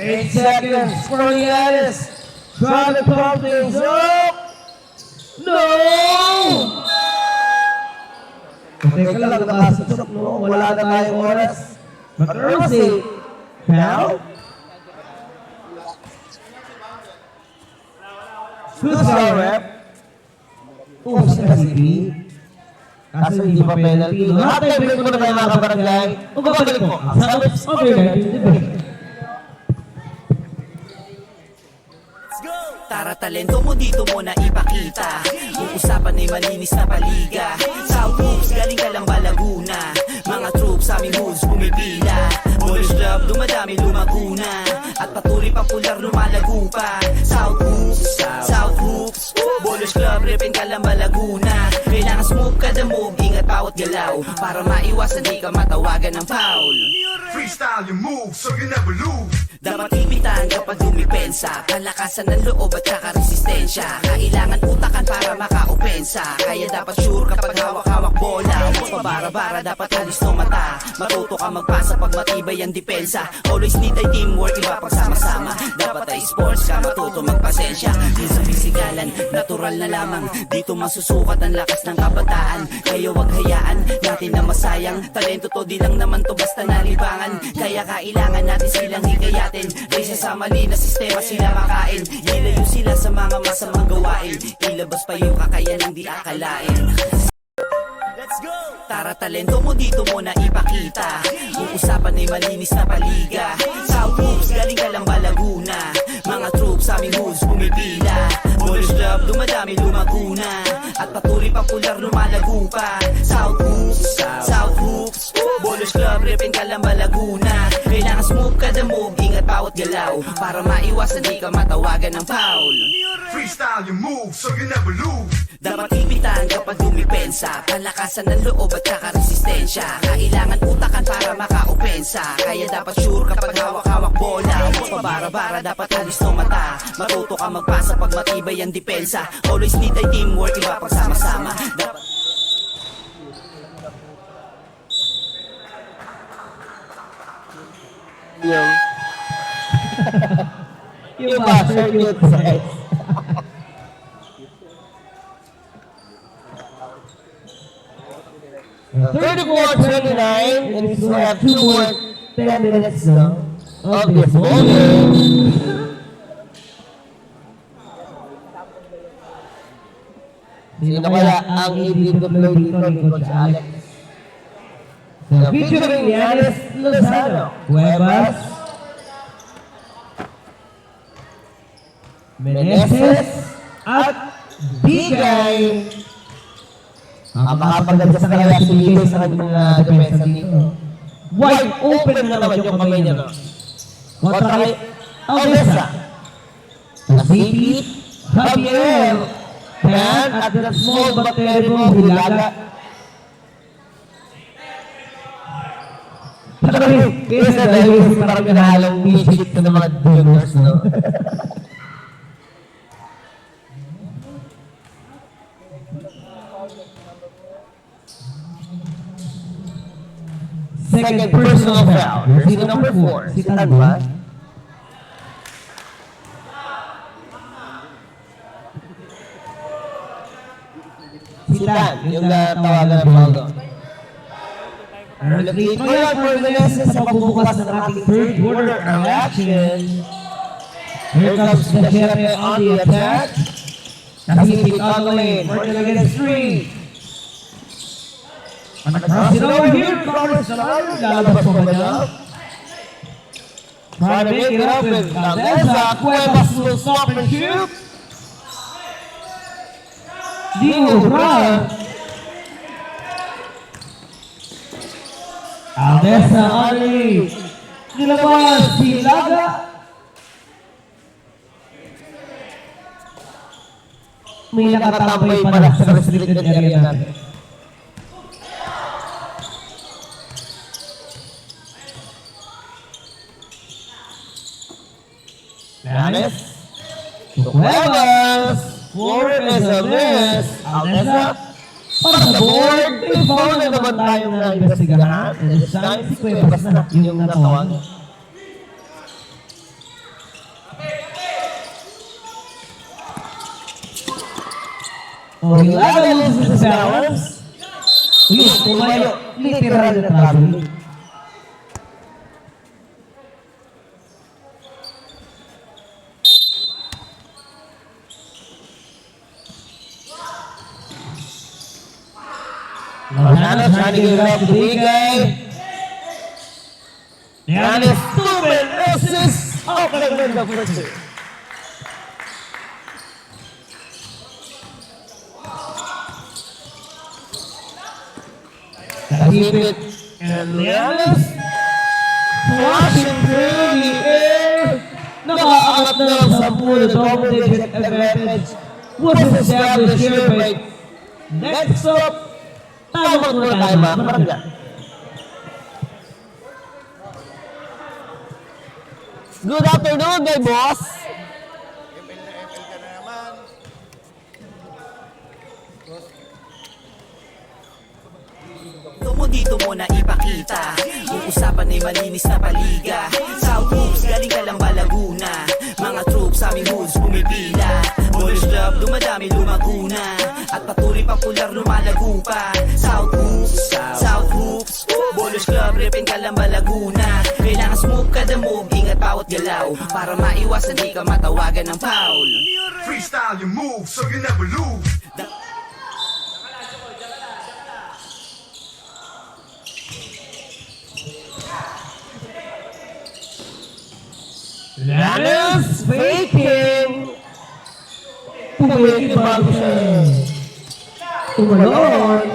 Eight seconds for Giannis. Trying to pump things up. No! Teka lang, nakasasok, no? Wala na tayong oras. McErsey. Foul. Who's our rep? Oops, kasi kaso hindi pa penalty. Lahat tayo break muna tayo mga kabarangay. Magbabalik po sa Oops Overnight Debate. Tara, talento mo dito mo na ipakita. Yung usapan ay malinis na paliga. South Hoops, galing ka lang ba Laguna? Mga troops sa aming hoods pumipila. Moorish Club, dumadami lumaguna. At patuloy popular lumalago pa. South Hoops, Bowlers Club, repin ka lang ba Laguna? Kailangan smooth ka the move, ingat bawat galaw. Para maiwasan di ka matawagan ng foul. Freestyle your moves so you never lose. Dapat ipitan kapag dumipensa. Palakasan ng loob at saka resistensya. Kailangan utakan para maka-opensa. Kaya dapat sure kapag hawak-hawak bola. Huwag pabara-bara, dapat alis no mata. Matuto ka magpasa pag matibay ang depensa. Always need ay teamwork, iba pagsama-sama. Dapat ay sports ka, matuto magpasensya. Din sa pisikalan, natural na lamang. Dito masusukat ang lakas ng kabataan. Kaya wag hayaan natin na masayang. Talento to, di lang naman to basta nalibangan. Kaya kailangan natin silang hikayatin. Kaysa sa mali na sistema sila makain. Ilayo sila sa mga masamang gawain. Ilabas pa yung kakayanang di akalain. Let's go! Tara, talento mo dito mo na ipakita. Yung usapan ay malinis na paliga. South Hoops, galing ka lang ba Laguna? Mga troops sa aming hoods pumipila. Moorish Club, dumadami lumaguna. At patuloy popular lumalago pa. South Hoops, Bowlers Club, repin ka lang ba Laguna? Kailangan smooth ka the move, ingat bawat galaw. Para maiwasan di ka matawagan ng foul. Freestyle your moves so you never lose. Dapat ipitan kapag dumipensa. Palakasan ng loob at saka resistensya. Kailangan utakan para maka-opensa. Kaya dapat sure kapag hawak-hawak bola. Huwag pabara-bara, dapat alis no mata. Matuto ka magpasa pag matibay ang depensa. Always need ay teamwork, iba pagsama-sama. Dapat Yung master cute size. $34-29, and we still have 2 more 10 minutes now of this ball game. Sino kaya ang lead to play dito ni Coach Alex? So, featuring Giannis Lozano, Cuevas, Meneses, at Bigay. Ang makapaganda sa kanila si Bigay sa kanyang depensa dito. Wide open na naman yung kamay niya. Kontra kay Alessa. Nasipit, Javier. And at the small but terrible Hilaga. Kaya dahil parang pinahalang music ng mga juniors, no? Second personal foul. Sino number 4? Si Tan ba? Si Tan, yung tawagan ng foul doon. Referee ko yan for Meneses sa pagbubukas ng ating third quarter ng action. Here comes the Shepe on the attack. Nakikip on the lane. Morgan against 3. Cross it over here. Flores sa line. Lalabas pa ba niya? Trying to make it up with Valdeza. Cuevas will stop and shoot. Diego Bra. Aldesa Ali. Nilabas si Laga. May nakatambay pala sa restricted area natin. Yanis. Cuevas. Floor is a miss. Aldesa. Para sa board, i-foul na naman tayo na investigahan. And this time, si Cuevas na yung natawag. Oh, Hilaga loses his balance. Uy, tumayo. Literal na traveling. Lozano trying to give it up to Bigay. Yanis stupid misses. Opening window for 2. Keep it. And Yanis flashing through the air. Nakaangat na lang sa puno. Double-digit advantage was established here by next up. Tawag mo tayo ba? Marangga. Good afternoon, my boss. Dito mo na ipakita. Yung usapan ay malinis na paliga. South Hoops, galing ka lang ba Laguna? Mga troops sa aming hoods pumipila. Boys Club, dumadami lumaguna. At patuloy popular lumalago pa. South Hoops, Boys Club, repin ka lang ba Laguna? Kailangan smooth ka the move, ingat bawat galaw. Para maiwasan di ka matawagan ng foul. Freestyle your move so you never lose. Yanis faking. Pumayakin bago siya tumalon.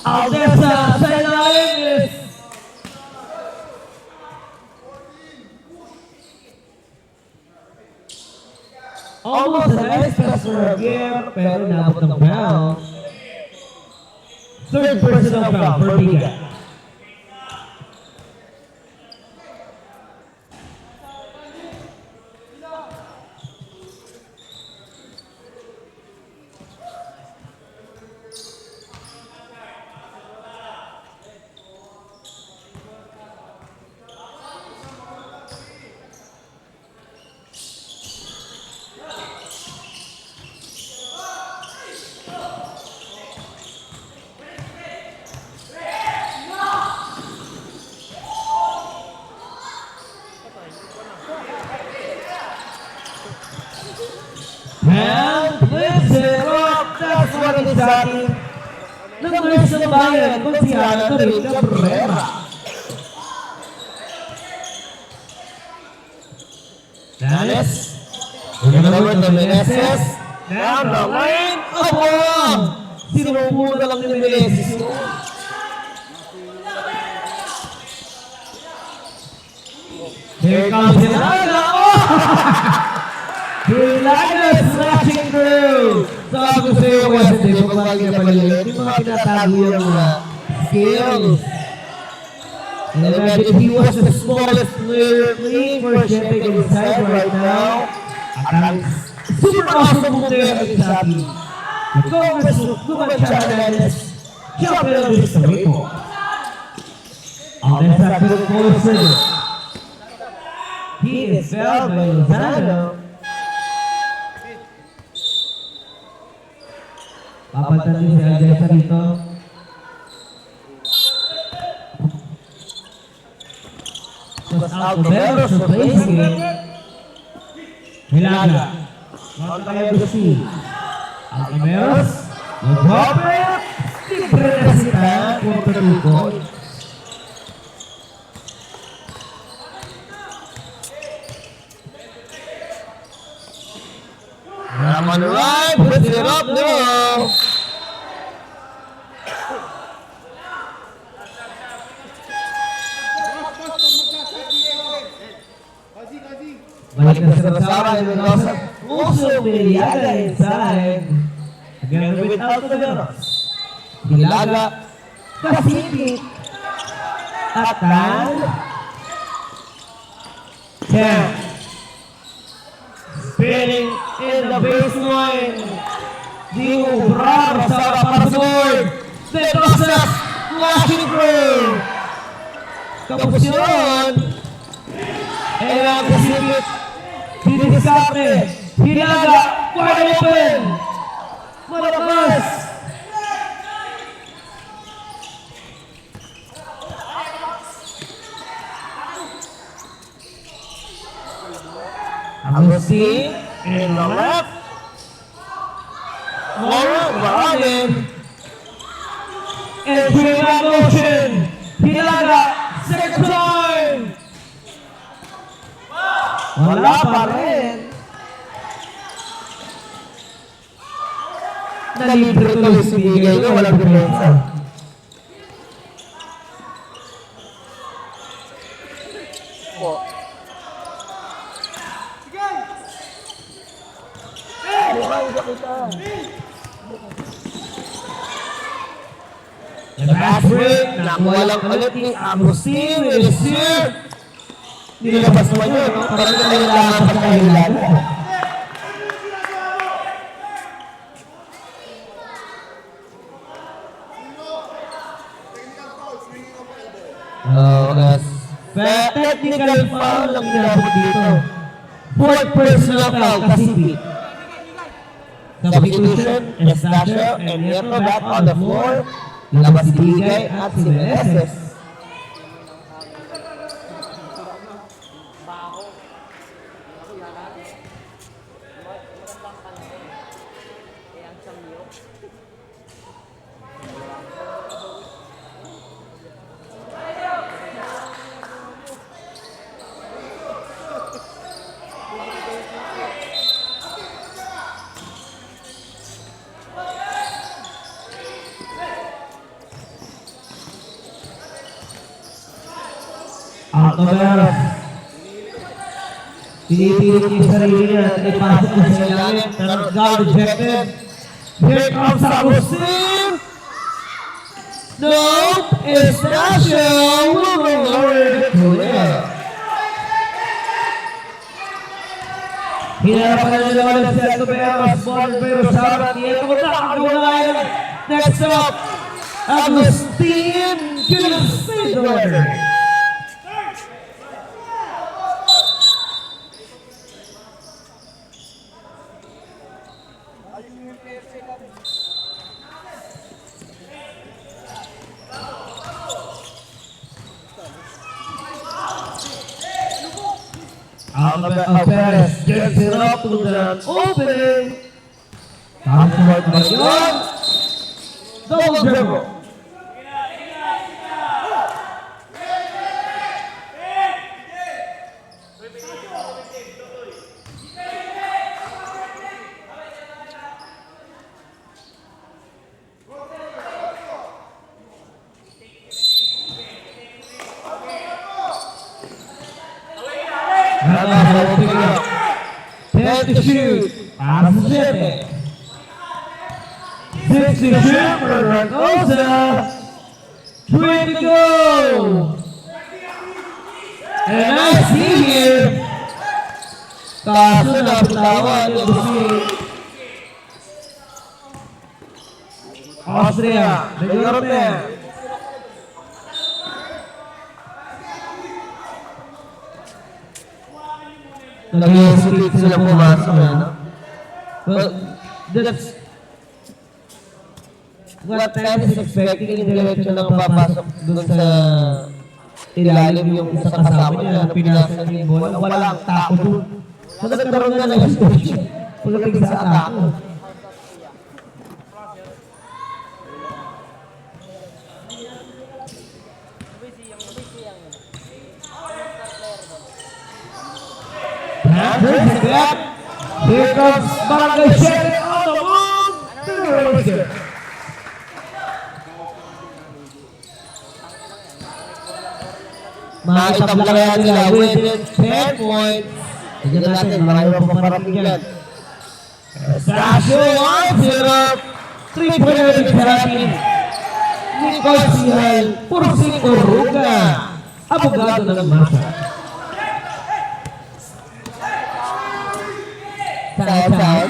Aldesa sa ilalim. Almost a nice pass for a game, pero naabot ng foul. Third personal foul for Bigay. And listen up, that's what it is ating ng nurse ng bayan kung si Ana Toril Cabrera. Yanis, remember the Meneses, down the lane, abang! Sinupuno na lang ni Meneses. Here comes Hilaga, Hilaga slashing through! Sabi ko sa'yo kasi di ba pag napalilit, yung mga tinatago yung skills. And imagine he was the smallest player playing for Sheffield inside right now. At ang super awesome mong player against sa atin. Congress Luman Channels, champion of this Rito. On this side of Colson, he is felled by Lozano. Papalitan din si Aldesa dito. Was out Meros replacing it. Hilaga. Not kaya Gusi. Alcameros. Nag-hopper. Libre na sila. Punto tukod. Raman right. Puts it up. No. Balik na sa Rosara and Mendoza. Also Miliaga inside. Again with Alcameros. Hilaga. Kasipit. Atan. Ten. Spinning in the baseline. Dio Bravo Rosara para sa board. Mendoza. Flashing through. Kapusyon. And ang kasipit. Didiscarte. Hilaga. Wide open. Malakas. Agustin in the left. Moro Baranin. And Prima motion. Hilaga. Second time. Wala pa rin. Nalibre tuloy si Bigay na walang depensa. The last break, nakuwalang ulit ni Agustin with his year. Nilabas naman yun, no? Parang kailangan pa kahilan. Technical foul lang ginabot dito. Fourth personal foul, Kasipit. Substitution, Estacio, and Nieto back on the floor. Labas si Bigay at si Meneses. Alcameros. Pinipilit niya yung sarili niya at ipasok na sa ilalim. Pero goal rejected. Here comes Agustin. Nope. Estacio will lower it to it. Hinarapan na nila ulit si Alcameros. Ball pero Sarah. Nieto ko na. Next up. Agustin. Gilles order. Perez gets it up to the opening. Comes forward by Yon. Double dribble. To shoot. Para sa 7. 6 to shoot for Ragosa. 3 to go. And I see here, kaso napitawan yung si Austria, Negorote. Nag-hesitate sila pumasok eh, no? Well, that's what Tan is expecting in direction ng papasok dun sa ilalim yung isang kasama niya na pinasa niya yung bola. Walang tako dun. So nagkaroon na ng hesitation pagdating sa atako. Here's the gap. Here comes Barangay Sheriff on the move. Maitabla kaya nila within 10 points. Tignan natin, marami pa parating yan. Stasio 1-0. 3-pointer ni Charapin. Nicole Sihal, Pursing Uruga. Abogado ng masa. Saan?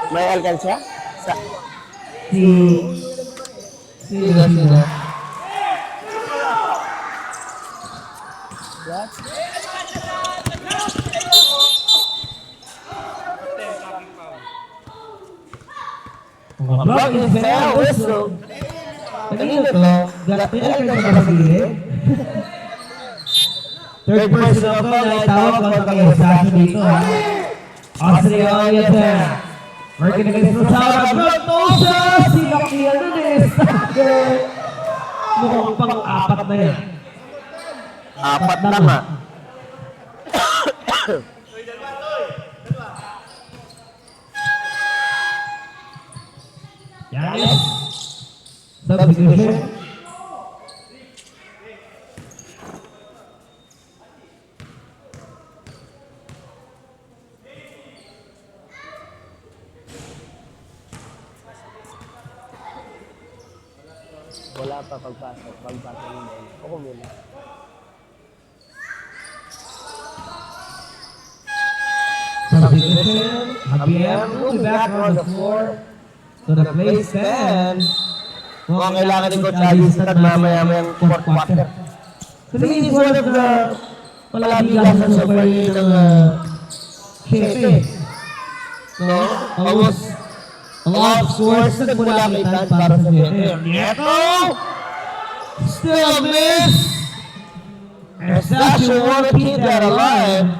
May alkansya? Sino? Block is fair whistle. Kanina to, pinalagay sa kapagilid. Third person of all, naitawag ko kay Sasha dito ha. Austria on the attack. Working against Rosara. Bertosa! Sila kaya nun eh. Mukhang pang-apat na yan. Apat na nga. Yanis. Substitution. Wala pa pagpasok nila. Ako muna. Substitution. Javier will be back on the floor to the play stand. Mukhang kailangan ni Coach Adi start mamaya-mayang fourth quarter. So this is one of the palabigasan so far ng Shepe. No? Almost a lot of scores nagmula kay Tan para sa Shepe. Nieto! Still a miss! And Sasha won't keep that alive.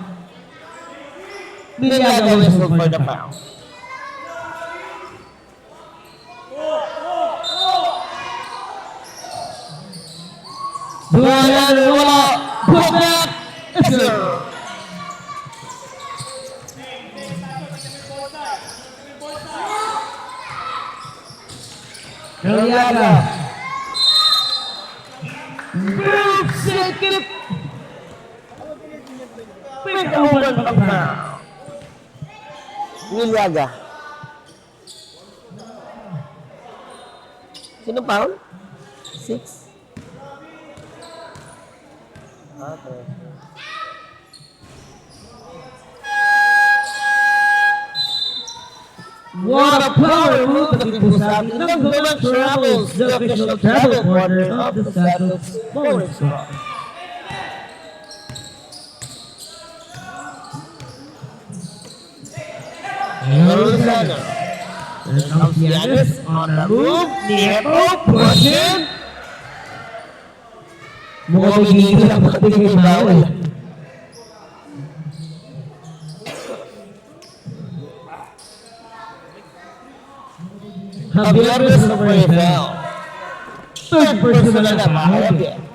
Niliaga whistle for the foul. Duwanan wala! Put back! It's a... Niliaga! Move! Second! Pick open the foul! Niliaga. Sino foul? 6. Okay. What a power move of the Pusati. Nagdulog travels, the official travel partner of the Santos Bowling Squad. There comes Yanis on the move. Nieto pushing. Mukhang magiging ang pagtigil bawal. Javier is over a foul. Third person na napahag.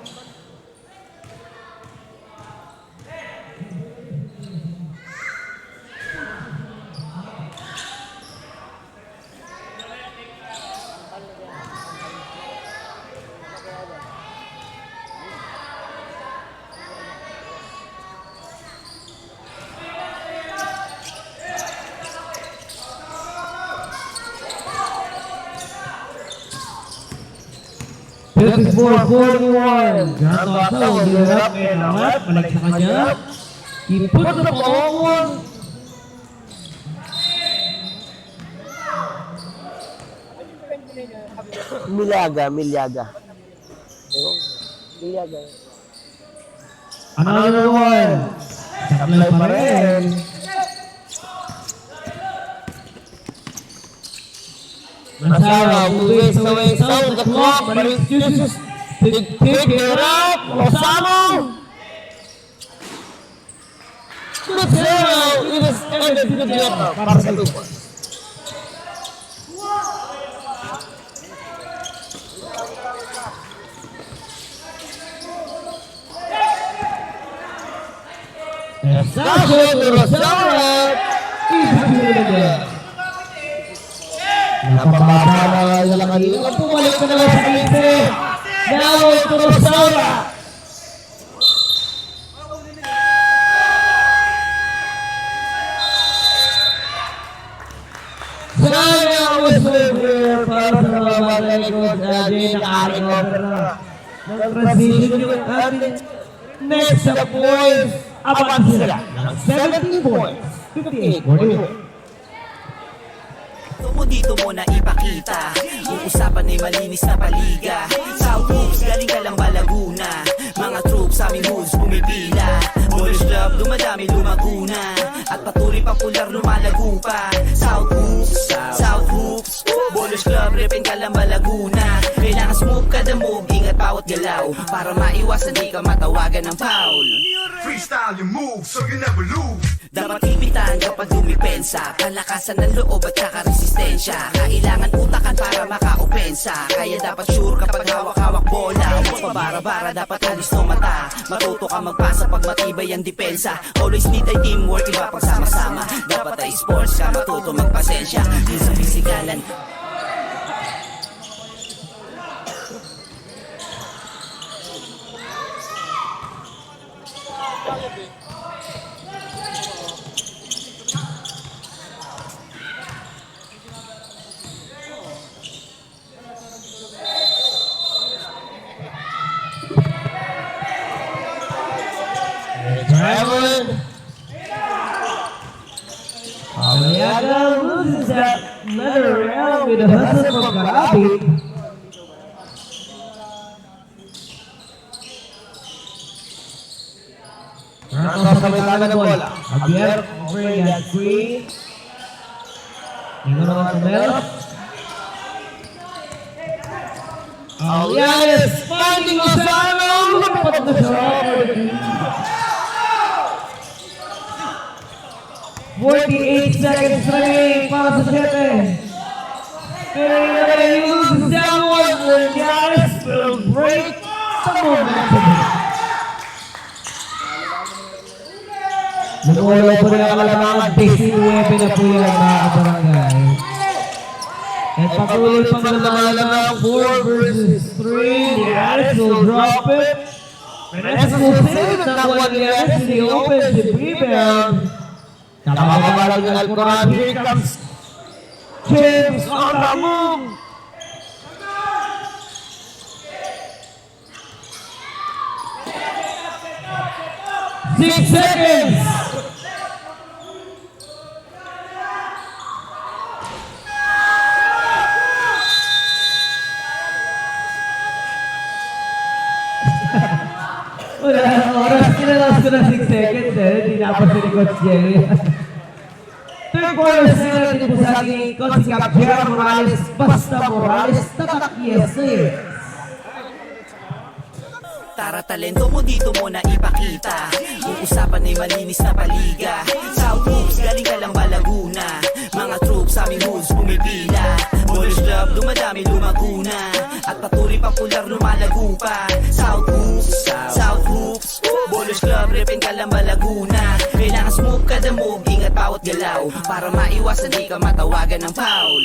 34-41. Grand Tosa will be up and out. Balik sa kanya. He puts the ball on. Milyaga. Another one. Saklay pa rin. Masara moves away from the clock, but it uses to pick it up. Lozano. Masara, it is ended to the job. Para sa lupa. Sasha to Lozano. Easy to again. Napababa na lang kanina. Pumalik na naman sa 15. Now to Rosaura. Sayang whistle here para sa mga batay ni Coach Ajay. Naka-recover na. Nag-transition yung ating next sa points. Abang sila ng 17 points. 58-41. Dito mo na ipakita yung usapan ay malinis na paliga. South Hoops, galing ka lang ba Laguna? Mga troops sa aming hoops pumipila. Ballers Club, dumadami lumaguna. At patuloy popular lumalago pa. South Hoops, Ballers Club, repin ka lang ba Laguna? Kailangan smooth kada move, ingat bawat galaw para maiwasan di ka matawagan ng foul. Freestyle your move so you never lose. Dapat ipitan kapag dumipensa. Palakasan ng loob at saka resistensya. Kailangan utakan para maka-opensa. Kaya dapat sure kapag hawak-hawak bola. Huwag pabara-bara, dapat alis no mata. Matuto ka magpasa pag matibay ang depensa. Always need ay teamwork, iba pag sama-sama. Dapat ay sports ka, matuto magpasensya. Yun sa pisikalan. Traveling. Aliaga loses that another round with a hustle from Garabi. Rangos sa may taga ng bola. Javier offering that screen. Tingnan naman sa Melo. Aliaga is finding Lozano. Lupat na siya. 48 seconds remaining para sa 7. Pero yung downward will Giannis will break the momentum. Nag-uulaw po rin ang kalamangan. 19 na po yan mga kabarangay. At patuloy pang nalalang 4 versus 3. Giannis will drop it. Meneses will save it. Nakuha ni Giannis in the offensive rebound. Nakakabalag ng Alcoran. Here comes James on the move. Six seconds. Oras kinalas ko na 6 seconds hindi napasin ni Coach Jerry. Third quarter sila natin po sa ating coach si Cap Gerard Morales, Basta Morales, tatak yes eh. Tara talento mo dito mo na ipakita. Yung usapan ay malinis na paliga. South Hoops, galing ka lang ba Laguna? Mga troops sa aming hoops pumipila. Ballers Club, dumadami lumaguna. At patuloy popular lumalago pa. South Hoops, Ballers Club, repin ka lang ba Laguna? Kailangan smooth kada move, ingat bawat galaw para maiwasan di ka matawagan ng foul.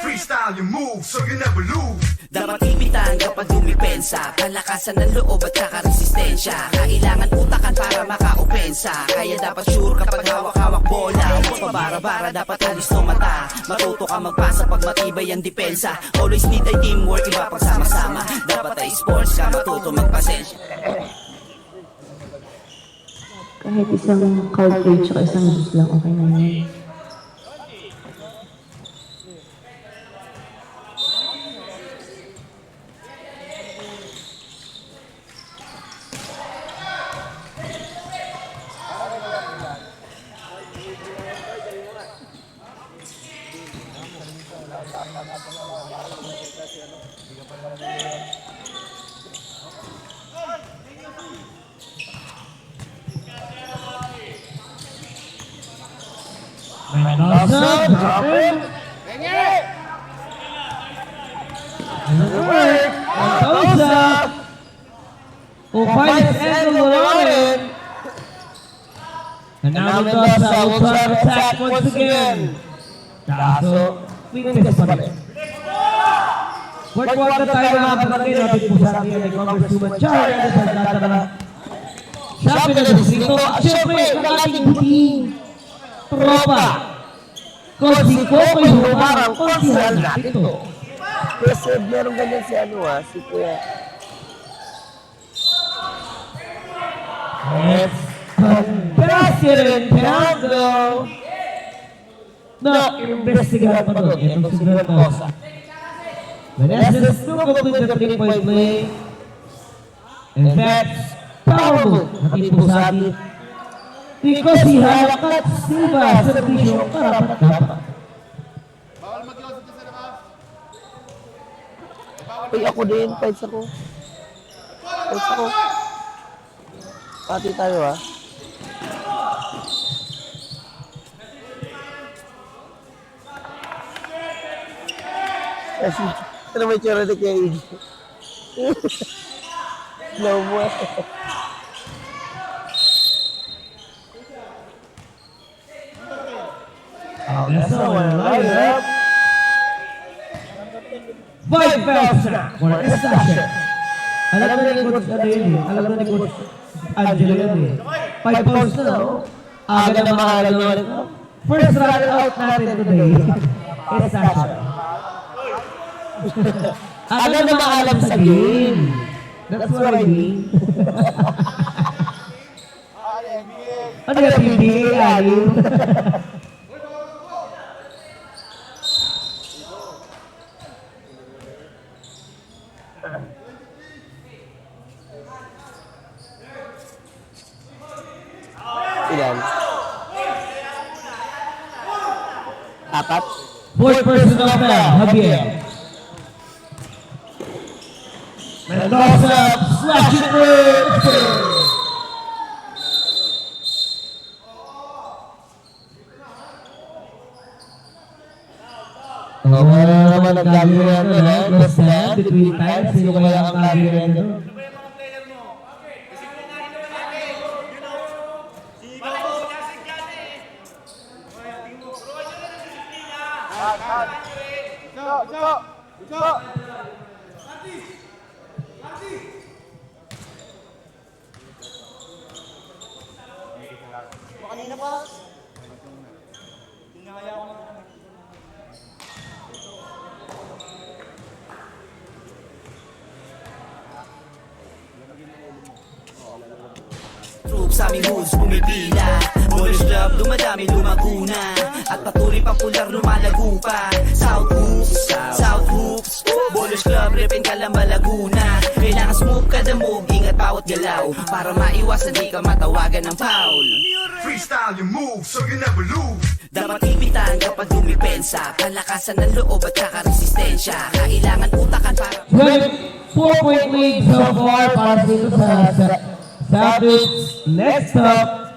Freestyle your moves so you never lose. Dapat ipitan kapag dumipensa, kalakasan ng loob at saka resistensya. Kailangan utakan para maka-opensa, kaya dapat sure kapag hawak-hawak bola. Huwag pabara-bara, dapat alis no mata. Matuto ka magpasa pag matibay ang depensa. Always need ay teamwork, iba pag sama-sama. Dapat ay sports ka, matuto magpasensya. Kahit isang card plate tsaka isang juice lang, okay na yun. Mendoza, drop in. Mendoza. Who finds angle on it. And now Mendoza will try to attack once again. Kaso, weakness pa rin. Wag na tayo mga kapatid. Napit po sa akin ay Congresswoman Char. Ano sa data na champion ng distrito. At syempre, ang ating buting tropa. Kasi ko kayo humarang konsihal natin ito. Kasi meron ganyan si si Kuya. It's President Pando. Na-investigahan pa doon. Itong si Mendoza. Meneses to complete the 3-point play. And that's powerful. Natin po sa atin. Because he halakat Silva sa division karapat-dapat. Uy, ako din. Fights ako. Pati tayo Kasi, ano may tsura na kaya Iggy? Slow mo That's all right up. 5 fouls now for Estacia. Alam na ni Coach ano yun eh. Alam na ni Coach Angelo yun eh. 5 fouls na no? Aga na makagal naman ito. First round out natin today. Estacia. Aga na makalam sa game. That's what I mean. Ano yung PBA? Aliw? Ilan? 4? Fourth person of foul, Javier. Mendoza, slashing through. Wala naman ang gagawin natin eh. Cross na, between times. Sino kaya ang gagawin natin? Troops sa aming hoods pumipila, Bonus club dumadami lumaguna, at patuloy pang pular lumalago pa. South Hoops, Bonus club ripin Calamba, Laguna. Kailangan smooth kada move, ingat bawat galaw, para maiwasan di ka matawagan ng foul. Freestyle your moves so you never lose. Dapat ipitan kapag dumipensa, kalakasan ng loob at saka resistensya. Kailangan utakan para 4-point lead so far para dito sa Savage. Next up,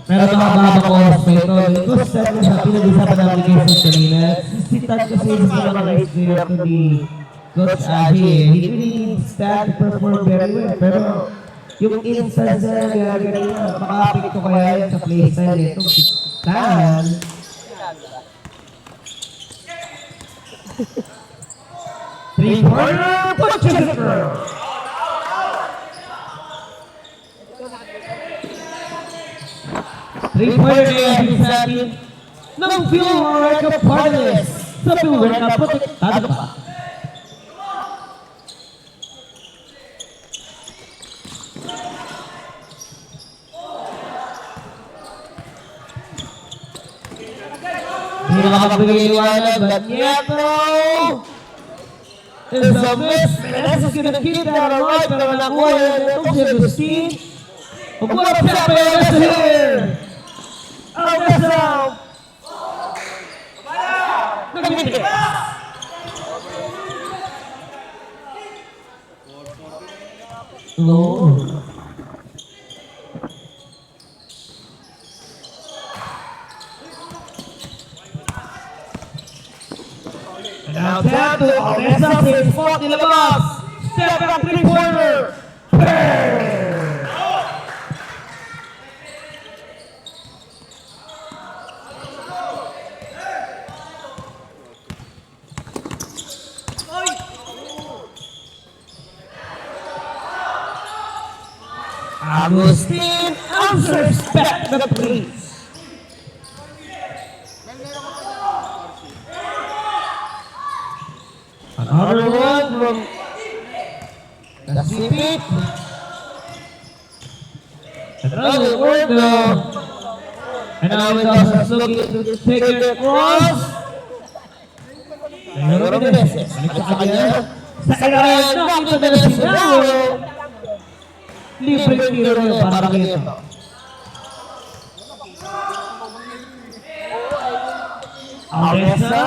meron mga babang oras pa ito. Because sa pinag-usapan namin kayo kanina, sisitan kasi sa mga race there to be Coach Aji. He really needs that to perform very well. Pero yung instance na nangyari kanina, makapit ko kaya yan sa playstyle nito. Tan. Three-pointer Pacificer. Three-pointer na yung sa atin ng Philmark Partners sa Philmark Protektado pa. Hindi makakapagbigay liwanag, but Nieto is a miss. Meneses is gonna keep that alive, pero nakuha na itong si Agustin. What up, Pepe? Here! Alvesa! Nagbitigay. No. Now down to Alvesa, same spot, nilabas. Step back three-pointer. Agustin answers back the please. Another one from Pacific. Another one now. And now it is looking to take it across. Ayun ang Meneses. Balik sa kanya. Sa kailangan na ito na sinawo. Libre tiro na yun para kito. Alvesa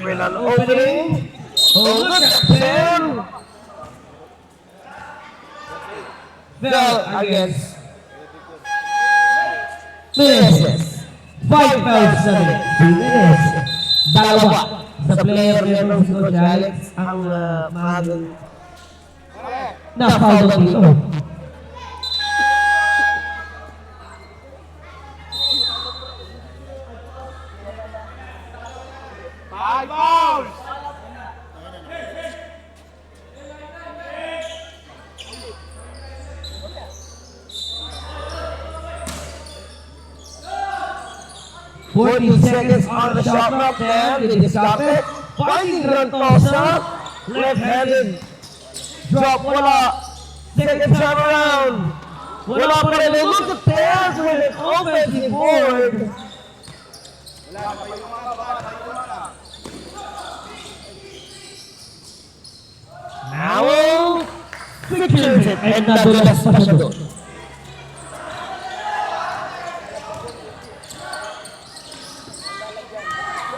with an opening. Oh, look at them! Fell against Meneses. 5 fouls na rin. Si Meneses. Dalawa sa player ng Francisco Giants ang mahagang na-foul dito. Seconds on the shot clock there. Did he stop it? Finding Rantosa. Left-handed. Drop, wala. Second time around. Wala pa rin. Look at Tears with an offensive board. Now, secures it. And nadulas pa siya doon.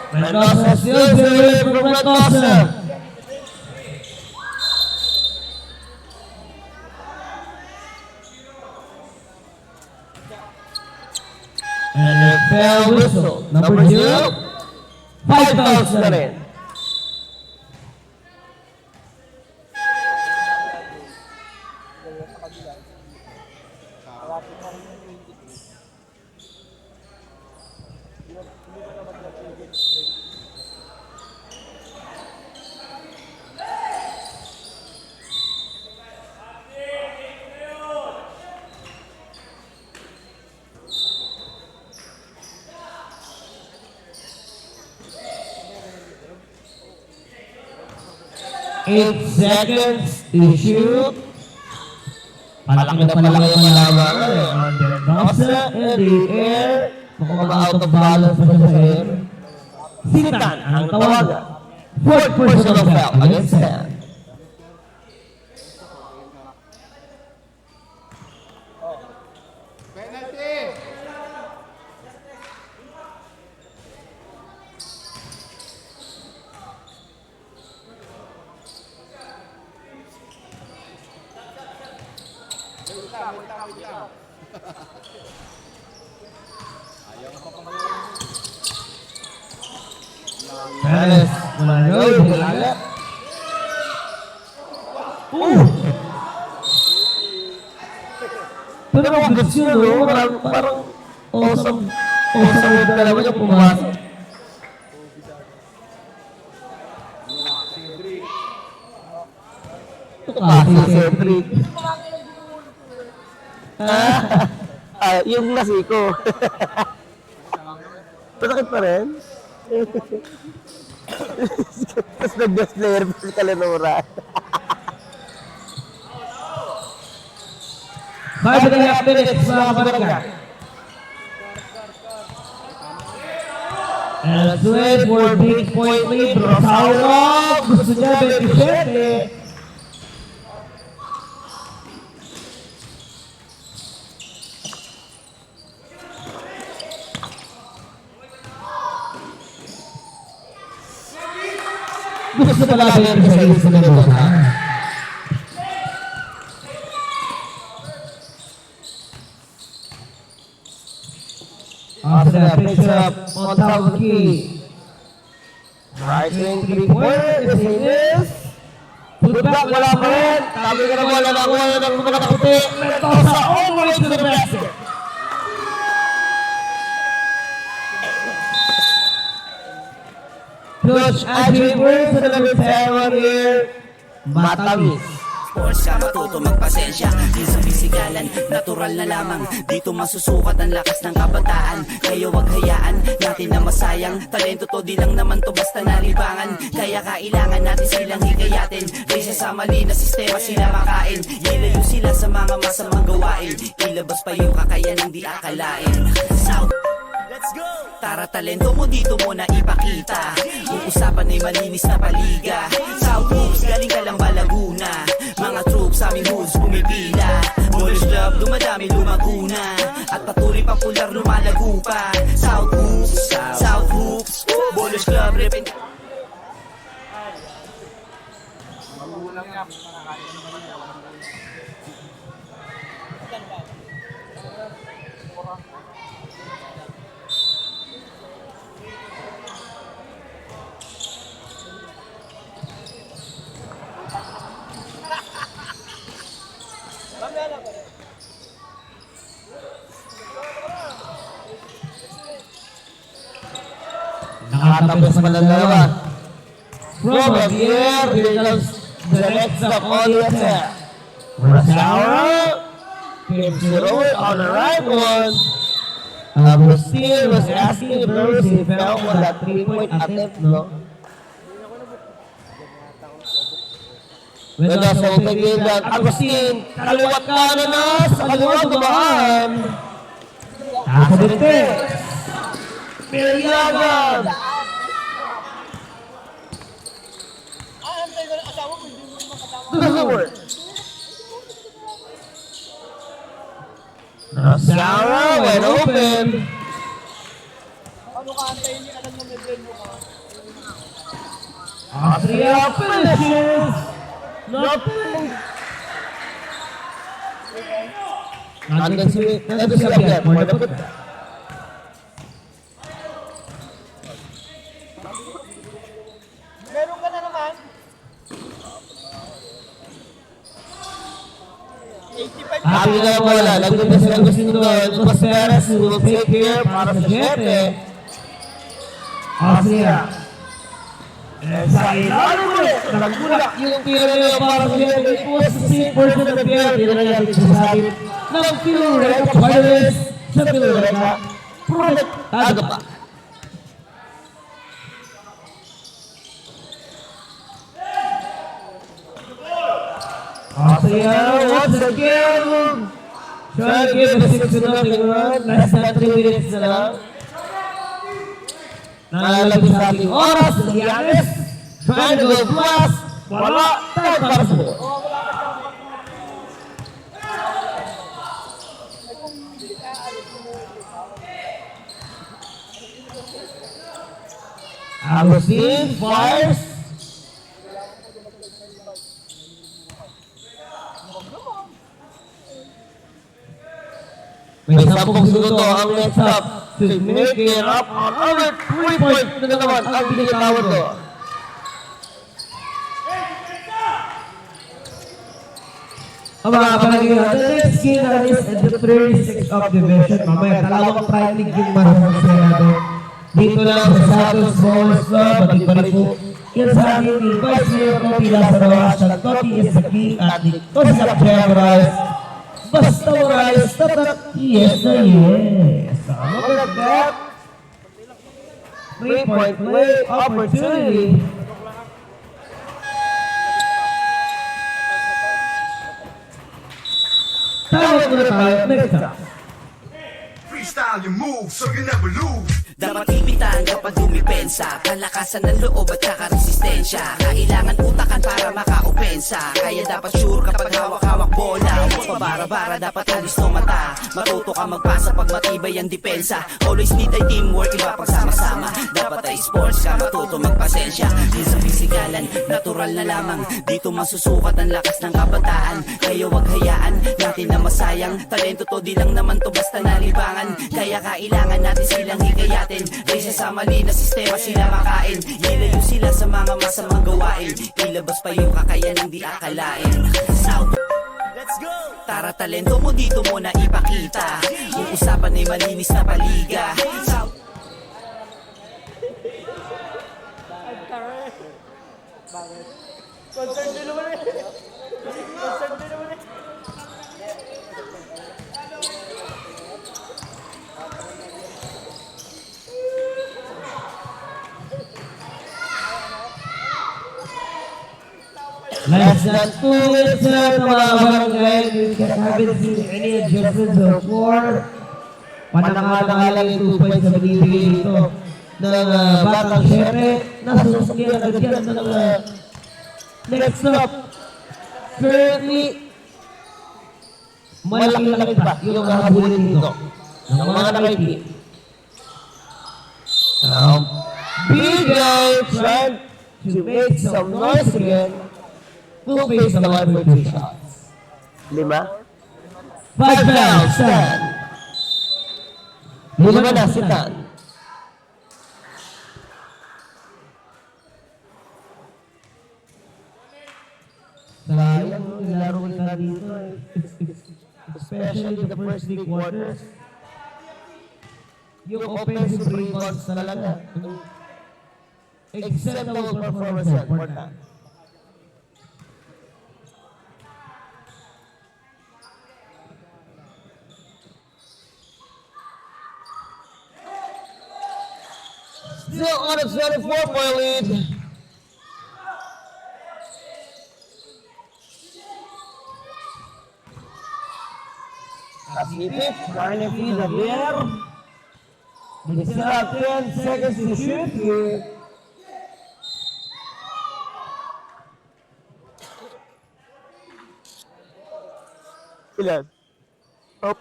Rantosa still away from Rantosa. And a fair whistle. Number 2. 5 fouls na rin. Eight seconds to shoot. Palaki na palaki ang malaman. Rantosa in the air. Mukhang out of balance pa siya sa air. Sintan ang tawagan. Fourth personal foul against Stan. Menes menanggawi bola. Pero ang goods yun, no? Parang awesome move na naman yung pumasok. Si Cedric. Yung nasiko. Masakit pa rin? Tapos nag-best player pa si Kalanora. Five and a half minutes, mga kabarangay. And let's wait for big point lead. Rosauro, gusto niya 27. Gusto pala ba sa iyo sa Mendoza? After that, picks up on top of the key. Right wing 3-pointer, the same is. Put back, wala pa rin. Sabi ka naman, nanakuha ng mga nakaputi. Mendoza all the way to the basket. Coach Adrian Burns sa number 7 here. Matamis. Sports ka matuto magpasensya. Di sa bisigalan, natural na lamang. Dito masusukat ang lakas ng kabataan. Kaya wag hayaan natin na masayang. Talento to di lang naman to basta nalibangan. Kaya kailangan natin silang hikayatin. Raysa sa mali na sistema sila makain. Ilayo sila sa mga masamang gawain. Ilabas pa yung kakayanang di akalain. South, let's go! Tara talento mo dito mo na ipakita. Uusapan ay malinis na paliga. South moves, galing ka lang ba Laguna? Mga troops sa aming hoods pumipila. Boys club, dumadami lumaguna. At patuloy popular lumalago pa. South hoops, South hoops. Boys club, repent. Nakatapos pa ng dalawa. From the air, here comes the next up on the attack. Rosauro gives it over on the right one. Agustin was asking if he felt on that 3-point attempt, no? When the Sultan gave that, Agustin, kaliwat ka na sa kaliwat dumaan. Ako din Miliagan! Doesn't work. Rosauro went open. Austria finishes. Nothing. Nandun sila Pierre for the putback. Happy na yung bola. Nagpunta sila Agustin doon. Lucas Perez will take care para sa 7. Austria. Sa ilalim ulit. Nagulak yung tira nila para sa 7. It was the same person of Pierre. Tira na natin sasabi ng Pilureka finalist sa Pilureka. Protektado pa. Austria once again trying to give a 6-0 run. Less than 3 minutes na lang. Nalalabis sa ating oras. Giannis trying to go plus. Wala. Time para sa buo. Agustin fires. May 10 segundo ang next up to make it up on other 3-point na naman ang binitawad ko. Ang mga kapalagay, the next game na is at the 36 of division. Mamaya, dalawang prime league yung masasasayato. Dito lang sa Santos Bowls Club, at iba rin po yan sa ating ni Vice Mayor Toti Lazaro, at Toti is the king at ni Toti Morales. Basta Morales, tatak, yes na yes. So, look at that. 3-point play opportunity. Tawag muna tayo, next up. Freestyle your moves so you never lose. Dapat ipitan kapag dumipensa, palakasan ng loob at saka resistensya. Kailangan utakan para makaopensa, kaya dapat sure kapag hawak-hawak bola. Huwag pabara-bara, dapat alis no mata. Matuto ka magpasa pag matibay ang depensa. Always need ay teamwork, iba pagsama-sama. Dapat ay sports ka, matuto magpasensya. Di sa pisikalan, natural na lamang. Dito masusukat ang lakas ng kabataan. Kaya wag hayaan natin na masayang. Talento to di lang naman to basta nalibangan. Kaya kailangan natin silang hikayatin. Kaysa sa mali na sistema sila makain. Ilayo sila sa mga masamang gawain. Ilabas pa yung kakayanang di akalain. South, let's go! Tara talento mo dito mo na ipakita. Yung usapan ay malinis na paliga. South, Less than 2 minutes na ito mga barangay. We haven't seen any adjustments so far. Panangalang yung 2 points na binibigay dito ng Batang Siyete. Nasusunod agad yan ng next stop. Currently, malaki-laki pa yung hahabulin dito ng mga nakaitim. Big guy trying to make some noise again. Who face the line for 2 shots? 5 down, stand. 5 na si Tan. Sayang, nilaro kita dito. Especially the first 3 quarters. Yung offensive rebounds talaga. Acceptable performance yan for Tan. Still on a 24-point lead. Pacific trying to feed the air. They still have 10 seconds to shoot here. Ilan? 5.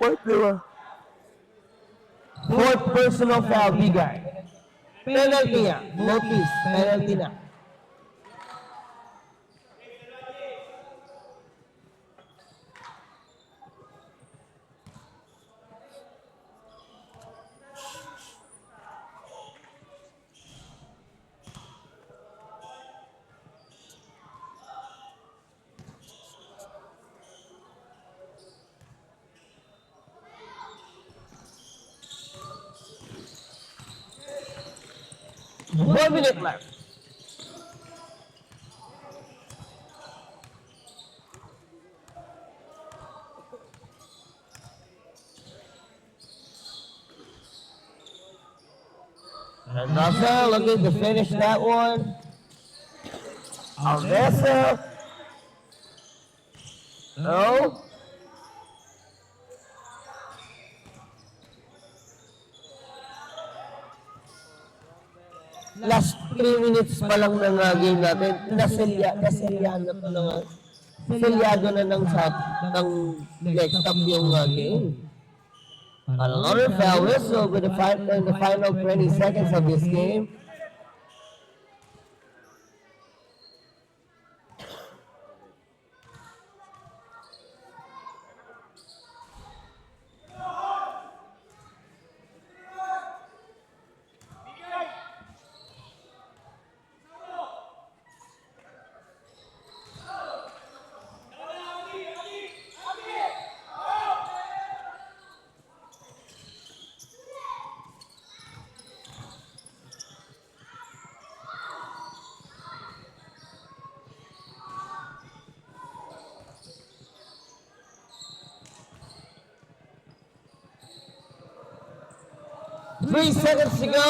Fourth personal foul, Bigay. Penalty niya. Notice, penalty na. One minute left. And Rafael looking to finish that one. Alvesa. No. Last 3 minutes pa lang ng game natin, naselyado na ng next up yung game. Another foul whistle in the final 20 seconds of this game. 3 seconds to go.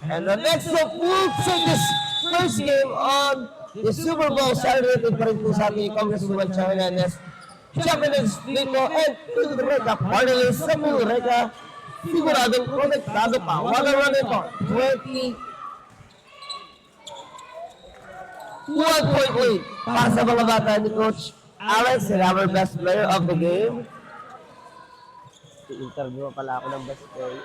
And the next of Wolves in this first game on the Super Bowl Saturday pa rin po sa ating Congresswoman Chang Hernandez. Champions dito and Reka Parnellis sa Reka. Siguradong protektado pa. Wala run ito. 1.8 para sa mga bata ni Coach Alex and our best player of the game. I-interview pala ako ng best player.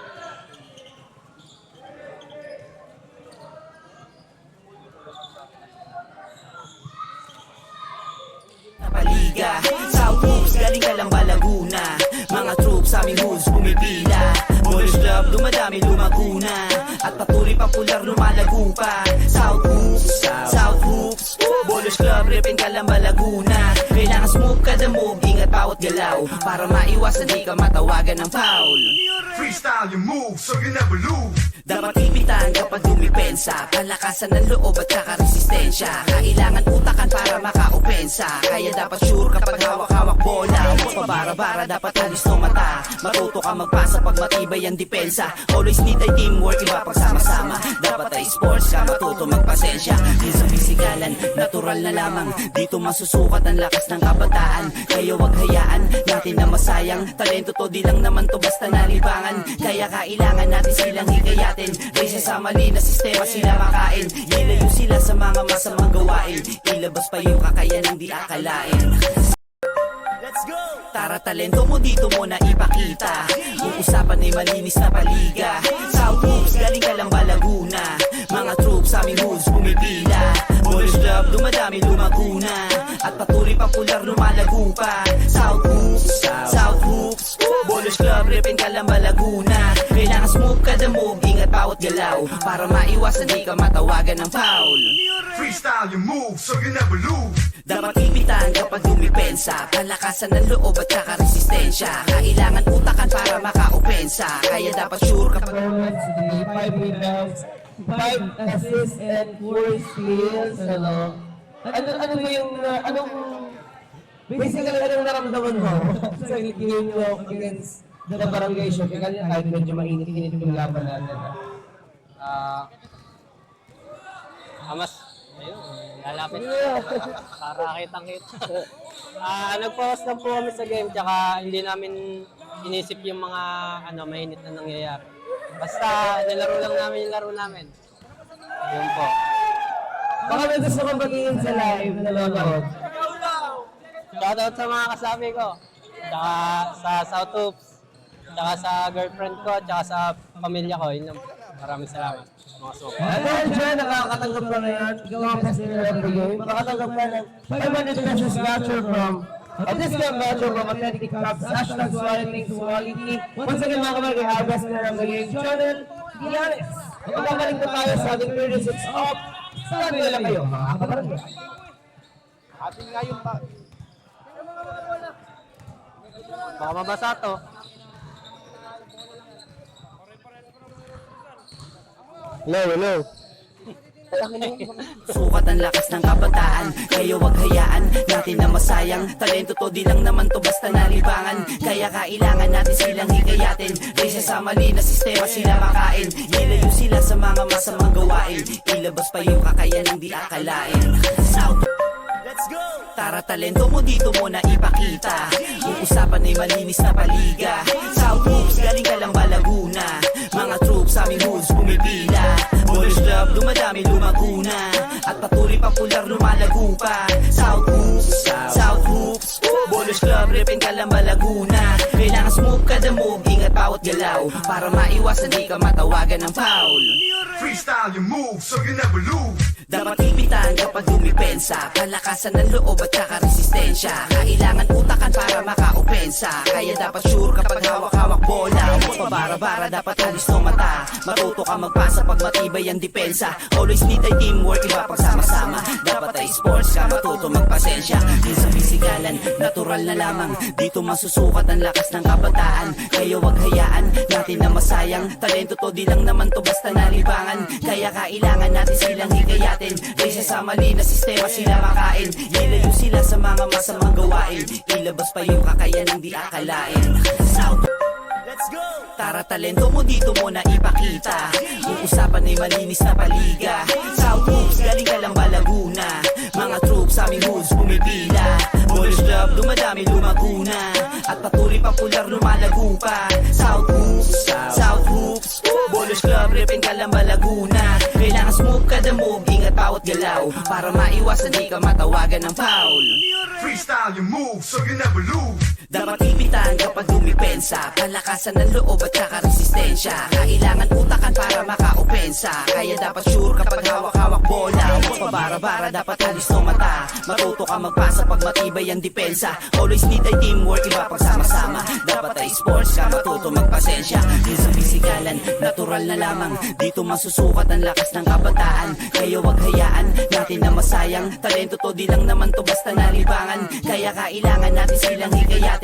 Paliga, South Hoops, galing ka lang ba Laguna? Mga troops sa aming hoods pumipila. Boys Club, dumadami lumaguna. At patuloy popular lumalago pa. South Hoops, South Hoops, Boys Club, ripin ka lang ba Laguna? Kailangan smooth ka the move, ingat bawat galaw para maiwasan di ka matawagan ng foul. Freestyle your moves so you never lose. Dapat ipitan kapag dumipensa. Palakasan ng loob at saka resistensya. Kailangan utakan para makaopensa. Kaya dapat sure kapag hawak-hawak bola. Huwag pabara-bara, dapat alis no mata. Matuto ka magpasa pag matibay ang depensa. Always need ay teamwork, iba pagsama-sama. Dapat ay sports ka, matuto magpasensya. Di sa pisikalan, natural na lamang. Dito masusukat ang lakas ng kabataan. Kaya wag hayaan natin na masayang. Talento to, di lang naman to basta nalibangan. Kaya kailangan natin silang hikayatin. Raysa sa mali na sistema sila makain. Ilayo sila sa mga masamang gawain. Ilabas pa yung kakayanang di akalain. Let's go! Tara, talento mo dito mo na ipakita. Yung usapan ay malinis na paliga. South Hoops, galing ka lang ba Laguna? Mga troops sa aming hoods pumipila. Boys Club, dumadami lumaguna. At patuloy popular lumalago pa. South Hoops, South Hoops, Boys Club, ripin ka lang ba Laguna? Kailangan smooth ka the move, ingat bawat galaw para maiwasan di ka matawagan ng foul. Freestyle your moves so you never lose. Dapat ipitan kapag dumipensa. Palakasan ng loob at saka resistensya. Kailangan utakan para makaopensa. Kaya dapat sure kapag Performance, the 5 rebounds, 5 assists, and 4 steals. Ano ba yung, basically, anong naramdaman mo sa game mo against the Barangay Show? Kahit medyo mainit-init yung laban natin. Mas, ayun, lalapit. Para kitang-kita. Nag-focus lang po kami sa game, tsaka hindi namin inisip yung mga mainit na nangyayari. Basta nilaro lang namin yung laro namin. Yun po. Baka may gusto kong batiin sa live na nanonood. Shoutout sa mga kasabi ko. Tsaka sa South Hoops. Tsaka sa girlfriend ko. Tsaka sa pamilya ko. Yun lang. Maraming salamat. Mga sopa. At dahil dyan, nakakatanggap ka na yan. Ikaw ang president of the game. Makakatanggap ka ng 500 pesos voucher from a discount voucher from Authentic Cups. Hashtag #SwallyThingSwallyT. Once again, mga kamay, our best player of the game, Channel Giannis. Magpapalik na tayo sa ating 36 up. Sabi nila kayo, mga kabarangay. Atin nga yung pa. Baka mabasa to. Hello. sukat ang lakas ng kabataan. Kaya wag hayaan natin na masayang. Talento to, di lang naman to basta nalibangan. Kaya kailangan natin silang hikayatin. Raysa sa mali na sistema sila makain. Ilayo sila sa mga masamang gawain. Ilabas pa yung kakayanang di akalain. South, let's go! Tara, talento mo dito mo na ipakita. Yung usapan ay malinis na paliga. South Hoops, galing ka lang ba Laguna? Mga troops sa aming hoods pumipila. Boys Club, dumadami lumaguna. At patuloy popular lumalago pa. South Hoops, South Hoops, Boys Club, ripin ka lang ba Laguna? Kailangan smooth ka the move, ingat bawat galaw para maiwasan di ka matawagan ng foul. Freestyle your moves so you never lose. Dapat ipitan kapag dumipensa. Palakasan ng loob at saka resistensya. Kailangan utakan para makaopensa. Kaya dapat sure kapag hawak-hawak bola. Huwag pabara-bara, dapat alis no mata. Matuto ka magpasa pag matibay ang depensa. Always need ay teamwork, iba pagsama-sama. Dapat ay sports ka, matuto magpasensya. Di sa pisikalan, natural na lamang. Dito masusukat ang lakas ng kabataan. Kaya wag hayaan natin na masayang. Talento to, di lang naman to basta nalibangan. Kaya kailangan natin silang hikayatin. Raysa sa mali na sistema sila makain. Ilayo sila sa mga masamang gawain. Ilabas pa yung kakayanang di akalain. South, let's Tara talento mo dito mo na ipakita. Ang usapan ay malinis na paliga. South Hoops, galing ka lang ba Laguna? Mga troops sa aming hoods pumipila. Ballers Club, dumadami lumaguna. At patuloy popular lumalago pa. South Hoops, South Hoops. Ballers Club, repin ka lang ba Laguna? Kailangan smooth kada move, ingat bawat galaw. Para maiwasan di ka matawagan ng foul. Freestyle your moves so you never lose. Dapat ipitan kapag dumipensa. Palakasan ng loob at saka resistensya. Kailangan utakan para makaopensa. Kaya dapat sure kapag hawak-hawak bola. Huwag pabara-bara, dapat halis no mata. Matuto ka magpasa pag matibay ang depensa. Always need ay teamwork, iba pagsama-sama. Dapat ay sports ka, matuto magpasensya. Yun sa pisikalan, natural na lamang. Dito masusukat ang lakas ng kabataan. Kaya wag hayaan natin na masayang. Talento to di lang naman to basta nalibangan. Kaya kailangan natin silang hikayatin.